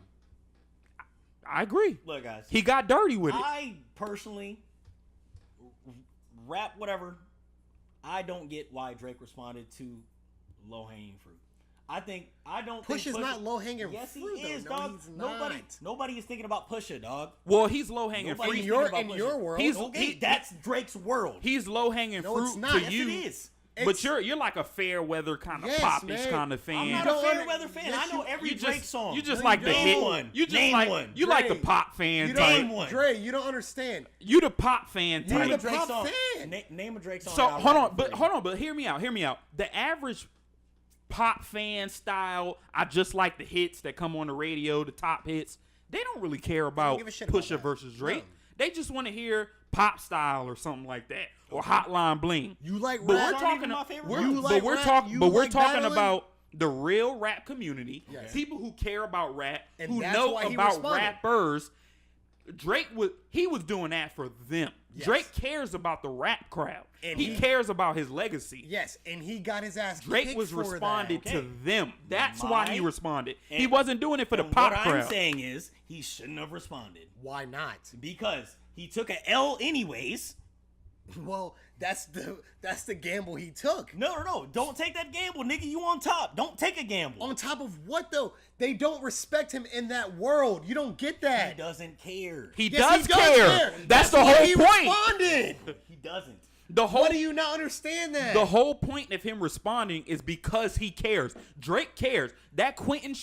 Speaker 4: I agree.
Speaker 2: Look, guys.
Speaker 4: He got dirty with it.
Speaker 2: I personally rap whatever. I don't get why Drake responded to low hanging fruit. I don't think
Speaker 1: Pusha's not low hanging
Speaker 2: Yes,
Speaker 1: fruit.
Speaker 2: he is,
Speaker 1: though. No,
Speaker 2: dog.
Speaker 1: he's not.
Speaker 2: Nobody is thinking about Pusha, dog.
Speaker 4: Well, he's low hanging
Speaker 2: Nobody
Speaker 4: fruit.
Speaker 2: is
Speaker 1: In your
Speaker 2: thinking about Pusha.
Speaker 1: world,
Speaker 4: He's-
Speaker 2: Okay, that's Drake's world.
Speaker 4: He's low hanging
Speaker 1: No,
Speaker 4: fruit
Speaker 1: it's not.
Speaker 4: to
Speaker 1: Yes,
Speaker 4: you.
Speaker 2: it is.
Speaker 4: But you're like a fair weather kind of
Speaker 1: Yes,
Speaker 4: popish
Speaker 1: man.
Speaker 4: kind of fan.
Speaker 2: I'm not
Speaker 1: don't
Speaker 2: a fair
Speaker 1: under-
Speaker 2: weather fan.
Speaker 1: yes,
Speaker 2: I know
Speaker 1: you-
Speaker 2: every
Speaker 4: you
Speaker 2: Drake
Speaker 4: just,
Speaker 2: song.
Speaker 4: You just
Speaker 1: No,
Speaker 4: like
Speaker 1: you
Speaker 4: the
Speaker 1: don't.
Speaker 4: hit.
Speaker 2: One.
Speaker 4: You just
Speaker 2: Name
Speaker 4: like
Speaker 2: one.
Speaker 4: you like the
Speaker 1: Dre.
Speaker 4: pop fan
Speaker 1: You
Speaker 4: type.
Speaker 2: Name one.
Speaker 1: Dre, you don't understand.
Speaker 4: You the pop fan
Speaker 1: You're
Speaker 2: Name
Speaker 1: the
Speaker 2: a
Speaker 4: type.
Speaker 2: Drake
Speaker 1: pop
Speaker 2: song.
Speaker 1: fan.
Speaker 2: Name a Drake song.
Speaker 4: So
Speaker 2: I'll
Speaker 4: hold
Speaker 2: rap
Speaker 4: on,
Speaker 2: it for you.
Speaker 4: but hear me out. The average pop fan style, I just like the hits that come on the radio, the top hits. They don't really care about
Speaker 1: give a shit about
Speaker 4: Pusha
Speaker 1: that.
Speaker 4: versus Drake.
Speaker 1: No.
Speaker 4: They just want to hear pop style or something like that, or Hotline Bling.
Speaker 1: You like
Speaker 4: But
Speaker 1: rap?
Speaker 4: we're
Speaker 2: Not
Speaker 4: talking.
Speaker 2: even my favorite
Speaker 4: We're,
Speaker 2: song.
Speaker 1: You
Speaker 4: but
Speaker 1: like
Speaker 4: we're
Speaker 1: rap?
Speaker 4: talking.
Speaker 1: You
Speaker 4: But we're
Speaker 1: like
Speaker 4: talking
Speaker 1: battling?
Speaker 4: about the real rap community.
Speaker 1: Yes.
Speaker 4: People who care about rap,
Speaker 1: And
Speaker 4: who
Speaker 1: that's
Speaker 4: know
Speaker 1: why he
Speaker 4: about
Speaker 1: responded.
Speaker 4: rappers. Drake was doing that for them.
Speaker 1: Yes.
Speaker 4: Drake cares about the rap crowd.
Speaker 1: And
Speaker 4: he
Speaker 1: he-
Speaker 4: cares about his legacy.
Speaker 1: Yes, and he got his ass
Speaker 4: Drake
Speaker 1: kicked
Speaker 4: was
Speaker 1: for
Speaker 4: responded
Speaker 1: that.
Speaker 4: to
Speaker 2: Okay.
Speaker 4: them. That's why he
Speaker 2: My-
Speaker 4: responded. He
Speaker 2: and-
Speaker 4: wasn't doing it for the
Speaker 2: And
Speaker 4: pop
Speaker 2: what
Speaker 4: crowd.
Speaker 2: I'm saying is he shouldn't have responded
Speaker 1: Why not?
Speaker 2: because he took a L anyways.
Speaker 1: Well, that's the gamble he took.
Speaker 2: No. Don't take that gamble, nigga. You on top. Don't take a gamble.
Speaker 1: On top of what though? They don't respect him in that world. You don't get
Speaker 2: He
Speaker 1: that.
Speaker 2: doesn't care.
Speaker 4: He
Speaker 1: Yes,
Speaker 4: does care. That's the
Speaker 1: why
Speaker 4: whole
Speaker 1: he
Speaker 4: point.
Speaker 1: Responded.
Speaker 2: He doesn't.
Speaker 4: The whole
Speaker 1: Why do you not understand that?
Speaker 4: The whole point of him responding is because he cares. Drake cares. That Quentin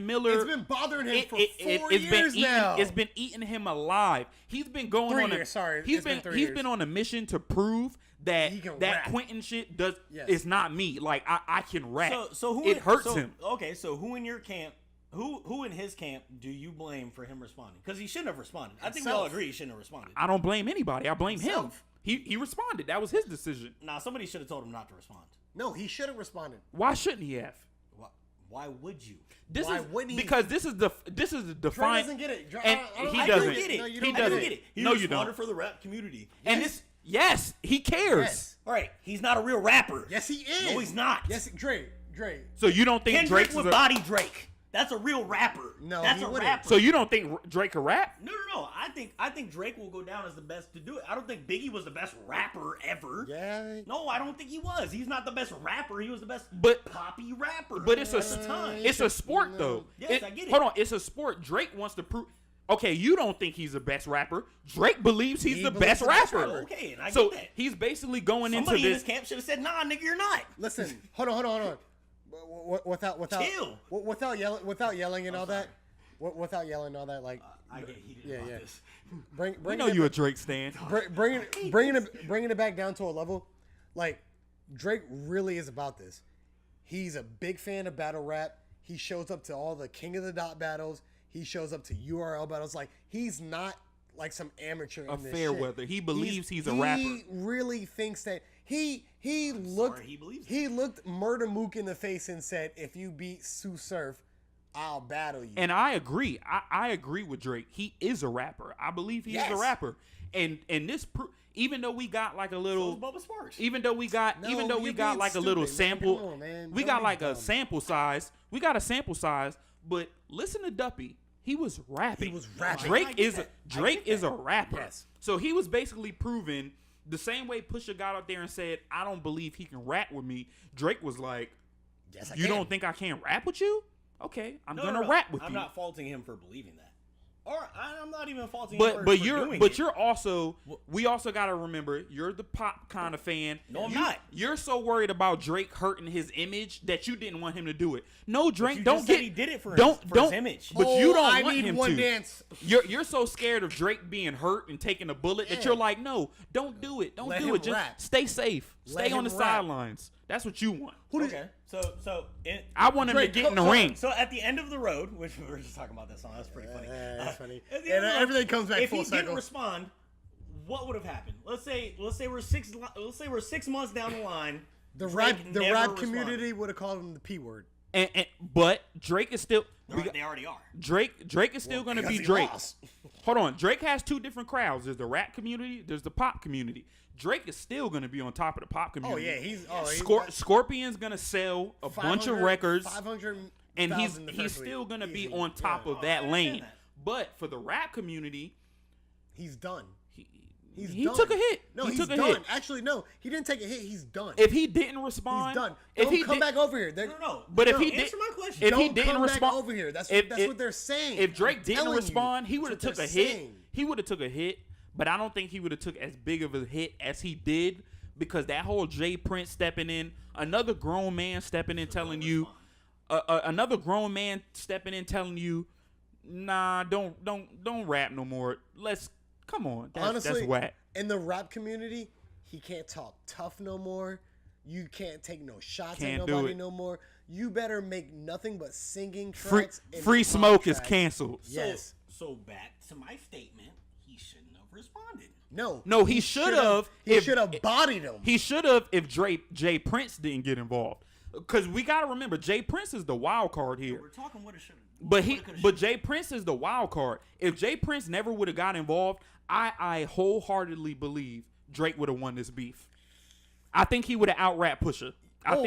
Speaker 4: Miller.
Speaker 1: It's been bothering him for 4
Speaker 4: it's
Speaker 1: years
Speaker 4: been
Speaker 1: now.
Speaker 4: It's been eating him alive. He's been going
Speaker 1: 3
Speaker 4: on
Speaker 1: years, sorry.
Speaker 4: He's
Speaker 1: It's been 3
Speaker 4: he's
Speaker 1: years.
Speaker 4: been on a mission to prove that
Speaker 1: He can
Speaker 4: that
Speaker 1: rap.
Speaker 4: Quentin shit
Speaker 1: Yes.
Speaker 4: is not me. Like I can rap.
Speaker 2: So who
Speaker 4: it hurts
Speaker 2: so-
Speaker 4: him.
Speaker 2: Okay, so who in your camp? Who in his camp do you blame for him responding? Because he shouldn't have responded. I think we all
Speaker 1: Himself.
Speaker 2: agree he shouldn't have responded.
Speaker 4: I don't blame anybody. I blame him.
Speaker 1: Himself.
Speaker 4: He responded. That was his decision.
Speaker 2: Nah, somebody should have told him not to respond.
Speaker 1: No, he should have responded.
Speaker 4: Why shouldn't he have?
Speaker 2: Why would you?
Speaker 4: This
Speaker 1: Why
Speaker 4: is
Speaker 1: wouldn't he?
Speaker 4: because this is the
Speaker 1: Dre
Speaker 4: defined.
Speaker 1: doesn't get it. Dre,
Speaker 4: And
Speaker 1: I don't-
Speaker 4: he
Speaker 1: I
Speaker 4: doesn't.
Speaker 1: don't
Speaker 2: get it.
Speaker 1: No, you
Speaker 4: He
Speaker 1: don't
Speaker 2: I
Speaker 1: get
Speaker 2: do
Speaker 4: doesn't.
Speaker 2: get it. He
Speaker 4: No, you
Speaker 2: responded
Speaker 4: don't.
Speaker 2: for the rap community.
Speaker 4: And
Speaker 1: Yes.
Speaker 4: this, yes, he cares.
Speaker 1: Yes.
Speaker 2: All right, he's not a real rapper.
Speaker 1: Yes, he is.
Speaker 2: No, he's not.
Speaker 1: Yes, Dre.
Speaker 4: So you don't think
Speaker 2: Kendrick
Speaker 4: Drake's
Speaker 2: would
Speaker 4: a,
Speaker 2: body Drake. That's a real rapper.
Speaker 1: No,
Speaker 2: that's
Speaker 1: he
Speaker 2: a
Speaker 1: wouldn't.
Speaker 2: rapper.
Speaker 4: So you don't think Drake can rap?
Speaker 2: No. I think Drake will go down as the best to do it. I don't think Biggie was the best rapper ever.
Speaker 1: Yeah.
Speaker 2: No, I don't think he was. He's not the best rapper. He was the best
Speaker 4: But-
Speaker 2: poppy rapper.
Speaker 4: But it's
Speaker 2: at the time.
Speaker 4: it's a sport though.
Speaker 2: Yes, I get it.
Speaker 4: Hold on, it's a sport. Drake wants to prove. Okay, you don't think he's the best rapper. Drake believes he's
Speaker 1: He
Speaker 4: the
Speaker 1: believes
Speaker 4: best
Speaker 1: he's the best
Speaker 4: rapper.
Speaker 1: rapper.
Speaker 2: Okay, and I
Speaker 4: so
Speaker 2: get that.
Speaker 4: he's basically going
Speaker 2: Somebody
Speaker 4: into
Speaker 2: in
Speaker 4: this.
Speaker 2: his camp should have said, "Nah, nigga, you're not."
Speaker 1: Listen, hold on. Without
Speaker 2: Chill.
Speaker 1: without yelling and all that. Without yelling and all that, like
Speaker 2: I get heated
Speaker 1: Yeah,
Speaker 2: about
Speaker 1: yeah.
Speaker 2: this.
Speaker 1: bring
Speaker 4: We
Speaker 1: it
Speaker 4: know you a Drake stan.
Speaker 1: bringing it back down to a level, like Drake really is about this. He's a big fan of battle rap. He shows up to all the King of the Dot battles. He shows up to URL battles. Like he's not like some amateur.
Speaker 4: A
Speaker 1: in this
Speaker 4: fair
Speaker 1: shit.
Speaker 4: weather. He believes he's a rapper.
Speaker 1: He really thinks that he looked
Speaker 2: sorry, he believes
Speaker 1: he looked Murder Mook in the face and said, "If you beat Sue Surf, I'll battle you.
Speaker 4: And I agree. I agree with Drake. He is a rapper. I believe he is a rapper. And this even though we got like a little,
Speaker 2: Bubba Sparks.
Speaker 4: even though we got like a little sample, we got like a sample size. We got a sample size, but listen to Duppy. He was rapping.
Speaker 1: He was rapping.
Speaker 4: Drake is a rapper.
Speaker 1: Yes.
Speaker 4: So he was basically proving the same way Pusha got out there and said, "I don't believe he can rap with me." Drake was like,
Speaker 1: yes, I
Speaker 4: "You
Speaker 1: can.
Speaker 4: don't think I can't rap with you? Okay, I'm gonna rap with you."
Speaker 2: I'm not faulting him for believing that. Or I'm not even faulting him for doing it.
Speaker 4: You're also, we also got to remember, you're the pop kind of fan.
Speaker 2: No, I'm not.
Speaker 4: You're so worried about Drake hurting his image that you didn't want him to do it. No, Drake,
Speaker 2: you
Speaker 4: don't
Speaker 2: just
Speaker 4: get.
Speaker 2: said he did it for
Speaker 4: his
Speaker 2: image.
Speaker 4: But you don't
Speaker 1: I
Speaker 4: want
Speaker 1: need
Speaker 4: him
Speaker 1: one
Speaker 4: to.
Speaker 1: dance.
Speaker 4: You're so scared of Drake being hurt and taking a bullet that you're like, no, don't do it. Don't
Speaker 1: Let
Speaker 4: do
Speaker 1: him
Speaker 4: it. Just
Speaker 1: rap.
Speaker 4: stay safe.
Speaker 1: Let
Speaker 4: Stay on
Speaker 1: him
Speaker 4: the
Speaker 1: rap.
Speaker 4: sidelines. That's what you want.
Speaker 2: Okay.
Speaker 4: I want him to get in the ring.
Speaker 2: So at the end of the road, which we were just talking about that song, that's pretty funny.
Speaker 1: That's funny.
Speaker 2: At the
Speaker 1: And
Speaker 2: end of the road,
Speaker 1: everything comes back
Speaker 2: if
Speaker 1: full
Speaker 2: he
Speaker 1: circle.
Speaker 2: didn't respond, what would have happened? Let's say we're 6 months down the line.
Speaker 1: The
Speaker 2: Drake
Speaker 1: rap
Speaker 2: never
Speaker 1: community
Speaker 2: responded.
Speaker 1: would have called him the P word.
Speaker 4: But Drake is still.
Speaker 2: They already are.
Speaker 4: Drake is still going to be
Speaker 1: because he
Speaker 4: Drake.
Speaker 1: lost.
Speaker 4: Hold on. Drake has two different crowds. There's the rap community. There's the pop community. Drake is still going to be on top of the pop
Speaker 1: Oh
Speaker 4: community.
Speaker 1: yeah, he's
Speaker 4: Scorpion's going to sell a bunch of records,
Speaker 1: 500,
Speaker 4: and he's still going to be on top of that lane.
Speaker 2: that.
Speaker 4: But for the rap community,
Speaker 1: He's done.
Speaker 4: he
Speaker 1: done.
Speaker 4: took a hit.
Speaker 1: No,
Speaker 4: he
Speaker 1: he's
Speaker 4: took a
Speaker 1: done.
Speaker 4: hit.
Speaker 1: Actually, no, he didn't take a hit. He's done.
Speaker 4: If he didn't respond,
Speaker 1: He's done.
Speaker 4: If
Speaker 1: Don't
Speaker 4: he
Speaker 1: come
Speaker 4: did,
Speaker 1: back over here.
Speaker 2: No.
Speaker 4: But if he
Speaker 2: Answer
Speaker 4: did,
Speaker 2: my question.
Speaker 4: if
Speaker 1: Don't
Speaker 4: he didn't
Speaker 1: come
Speaker 4: respond
Speaker 1: back over here. That's what they're saying.
Speaker 4: If Drake
Speaker 1: I'm
Speaker 4: didn't
Speaker 1: telling you.
Speaker 4: respond, he would have
Speaker 1: That's
Speaker 4: took
Speaker 1: what
Speaker 4: a
Speaker 1: they're
Speaker 4: hit.
Speaker 1: saying.
Speaker 4: He would have took a hit, but I don't think he would have took as big of a hit as he did because that whole Jay Prince stepping in, another grown man stepping in, telling you, another grown man stepping in, telling you, nah, don't rap no more. Come on,
Speaker 1: Honestly,
Speaker 4: that's whack.
Speaker 1: In the rap community, he can't talk tough no more. You can't take no shots
Speaker 4: Can't
Speaker 1: at
Speaker 4: do
Speaker 1: nobody
Speaker 4: it.
Speaker 1: no more. You better make nothing but singing
Speaker 4: Free,
Speaker 1: tracks. and
Speaker 4: free
Speaker 1: pop
Speaker 4: smoke is
Speaker 1: tracks.
Speaker 4: canceled.
Speaker 1: Yes.
Speaker 2: So back to my statement, he shouldn't have responded.
Speaker 1: No,
Speaker 4: he should have.
Speaker 1: He should have bodied him.
Speaker 4: He should have if Jay Prince didn't get involved. Because we got to remember, Jay Prince is the wild card here.
Speaker 2: We're talking what it should have.
Speaker 4: But Jay Prince is the wild card. If Jay Prince never would have got involved, I wholeheartedly believe Drake would have won this beef. I think he would have out-rapped Pusha.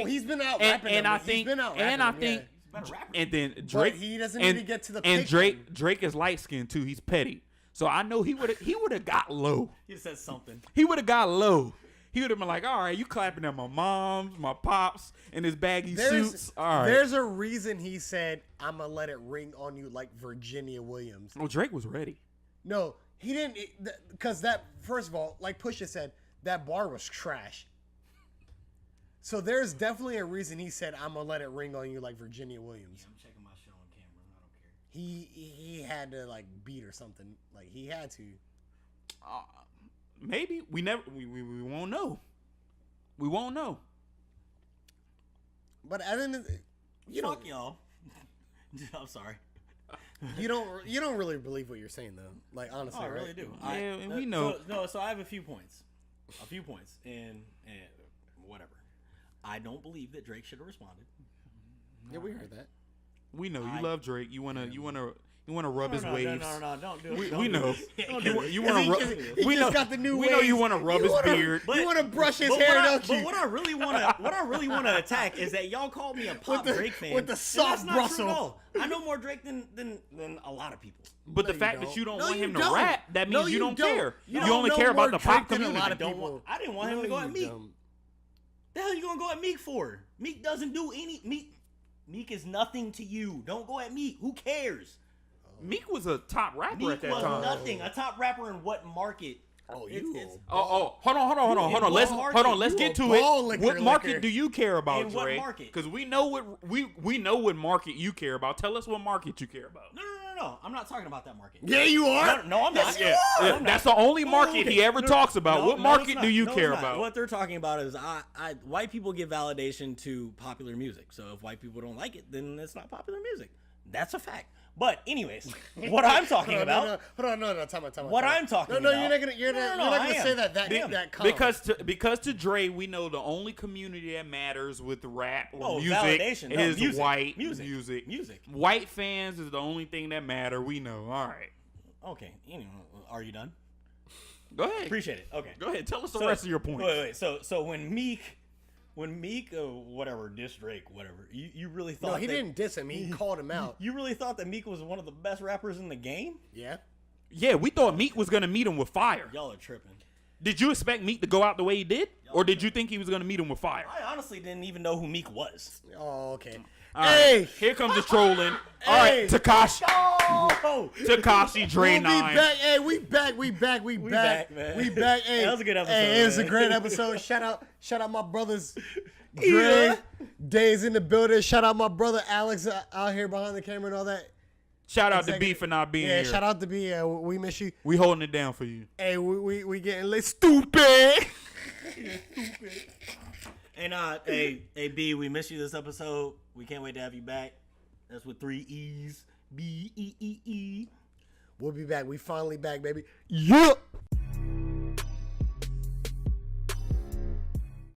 Speaker 1: He's been out-rapping him. He's been out-rapping him, yeah.
Speaker 4: And then Drake,
Speaker 1: But he doesn't need to get to the
Speaker 4: and
Speaker 1: pick
Speaker 4: Drake is light skinned too. He's petty, so I know he would have got low.
Speaker 2: He said something.
Speaker 4: He would have got low. He would have been like, all right, you clapping at my mom's, my pops, and his baggy suits. All right.
Speaker 1: There's a reason he said, I'm going to let it ring on you like Virginia Williams.
Speaker 4: Well, Drake was ready.
Speaker 1: No, he didn't. Because first of all, like Pusha said, that bar was trash. So there's definitely a reason he said, I'm going to let it ring on you like Virginia Williams.
Speaker 2: I'm checking my shit on camera. I don't care.
Speaker 1: He had to like beat or something. Like he had to.
Speaker 4: Maybe we won't know. We won't know.
Speaker 1: But I didn't.
Speaker 2: Fuck y'all. I'm sorry.
Speaker 1: You don't really believe what you're saying though. Like honestly,
Speaker 2: Oh, I
Speaker 1: right?
Speaker 2: really do.
Speaker 4: Yeah, we know.
Speaker 2: So I have a few points, and whatever. I don't believe that Drake should have responded.
Speaker 1: Yeah, we heard that.
Speaker 4: We know you love Drake. You wanna rub his waves.
Speaker 2: No, don't do it.
Speaker 4: We know. You want to rub.
Speaker 1: He
Speaker 4: We
Speaker 1: just
Speaker 4: know.
Speaker 1: got the new
Speaker 4: We know you
Speaker 1: waves.
Speaker 4: want to rub his beard.
Speaker 1: You want to brush his
Speaker 2: But
Speaker 1: hair,
Speaker 2: what I-
Speaker 1: don't you?
Speaker 2: But what I really want to attack is that y'all called me a pop
Speaker 1: the-
Speaker 2: Drake fan.
Speaker 1: with the
Speaker 2: And
Speaker 1: soft
Speaker 2: that's not
Speaker 1: Brussels.
Speaker 2: true at all. I know more Drake than a lot of people.
Speaker 4: But the
Speaker 1: No,
Speaker 4: fact
Speaker 1: you
Speaker 4: that
Speaker 1: don't.
Speaker 4: you don't
Speaker 1: No,
Speaker 4: want
Speaker 1: you
Speaker 4: him to
Speaker 1: don't.
Speaker 4: rap, that means
Speaker 1: No,
Speaker 4: you
Speaker 1: you
Speaker 4: don't
Speaker 1: don't.
Speaker 4: care.
Speaker 1: You
Speaker 4: You
Speaker 1: don't
Speaker 4: only
Speaker 1: know
Speaker 4: care
Speaker 1: more
Speaker 4: about the pop
Speaker 1: Drake than a
Speaker 4: community.
Speaker 1: lot of people.
Speaker 2: I didn't want him to go at Meek. The hell you gonna go at Meek for? Meek doesn't do any. Meek is nothing to you. Don't go at Meek. Who cares?
Speaker 4: Meek was a top rapper
Speaker 2: Meek
Speaker 4: at that
Speaker 2: was
Speaker 4: time.
Speaker 2: nothing. A top rapper in what market?
Speaker 1: Oh,
Speaker 2: It's-
Speaker 1: you.
Speaker 2: it's-
Speaker 4: Hold on.
Speaker 2: In
Speaker 4: Let's
Speaker 2: what market?
Speaker 4: Let's
Speaker 1: You
Speaker 4: get
Speaker 1: a
Speaker 4: to
Speaker 1: ball
Speaker 4: it.
Speaker 1: licker
Speaker 4: What market
Speaker 1: licker.
Speaker 4: do you care about,
Speaker 2: In what
Speaker 4: Dre?
Speaker 2: market?
Speaker 4: Because we know what market you care about. Tell us what market you care about.
Speaker 2: No. I'm not talking about that market.
Speaker 1: Yeah, you are.
Speaker 2: No, I'm not.
Speaker 1: Yes, you are.
Speaker 2: I'm
Speaker 4: That's
Speaker 2: not.
Speaker 4: the only market he ever talks about. What
Speaker 2: No,
Speaker 4: market
Speaker 2: it's not.
Speaker 4: do you
Speaker 2: No,
Speaker 4: care
Speaker 2: it's not.
Speaker 4: about?
Speaker 2: What they're talking about is white people give validation to popular music. So if white people don't like it, then it's not popular music. That's a fact. But anyways, what I'm talking about.
Speaker 1: Hold on, no, time out.
Speaker 2: What I'm talking about.
Speaker 1: No, you're not gonna say that comes.
Speaker 4: Because to Dre, we know the only community that matters with rap or
Speaker 2: validation.
Speaker 4: is
Speaker 2: music.
Speaker 4: white
Speaker 2: Music.
Speaker 4: White fans is the only thing that matter. We know. All right.
Speaker 2: Okay. Anyway, are you done?
Speaker 4: Go ahead.
Speaker 2: Appreciate it. Okay.
Speaker 4: Go ahead. Tell us the rest of your points.
Speaker 2: Wait. So when Meek, whatever, diss Drake, whatever, you really thought?
Speaker 1: No, he didn't diss him. He called him out.
Speaker 2: You really thought that Meek was one of the best rappers in the game?
Speaker 1: Yeah.
Speaker 4: Yeah, we thought Meek was gonna meet him with fire.
Speaker 2: Y'all are tripping.
Speaker 4: Did you expect Meek to go out the way he did, or did you think he was gonna meet him with fire?
Speaker 2: I honestly didn't even know who Meek was.
Speaker 1: Oh, okay.
Speaker 4: Hey, here comes the trolling. All right, Tekashi.
Speaker 2: Oh,
Speaker 4: Tekashi, Dre 9.
Speaker 1: We back. We back,
Speaker 2: man.
Speaker 1: We back. Hey,
Speaker 2: that was a good episode.
Speaker 1: Hey, it was a great episode. Shout out my brothers, Dre, Days in the building. Shout out my brother Alex out here behind the camera and all that.
Speaker 4: Shout out to B for not being here.
Speaker 1: Yeah, shout out to B. We miss you.
Speaker 4: We holding it down for you.
Speaker 1: Hey, we getting lit. Stupid.
Speaker 2: And hey B, we miss you this episode. We can't wait to have you back. That's with 3 E's. B-E-E-E.
Speaker 1: We'll be back. We finally back, baby. Yeah.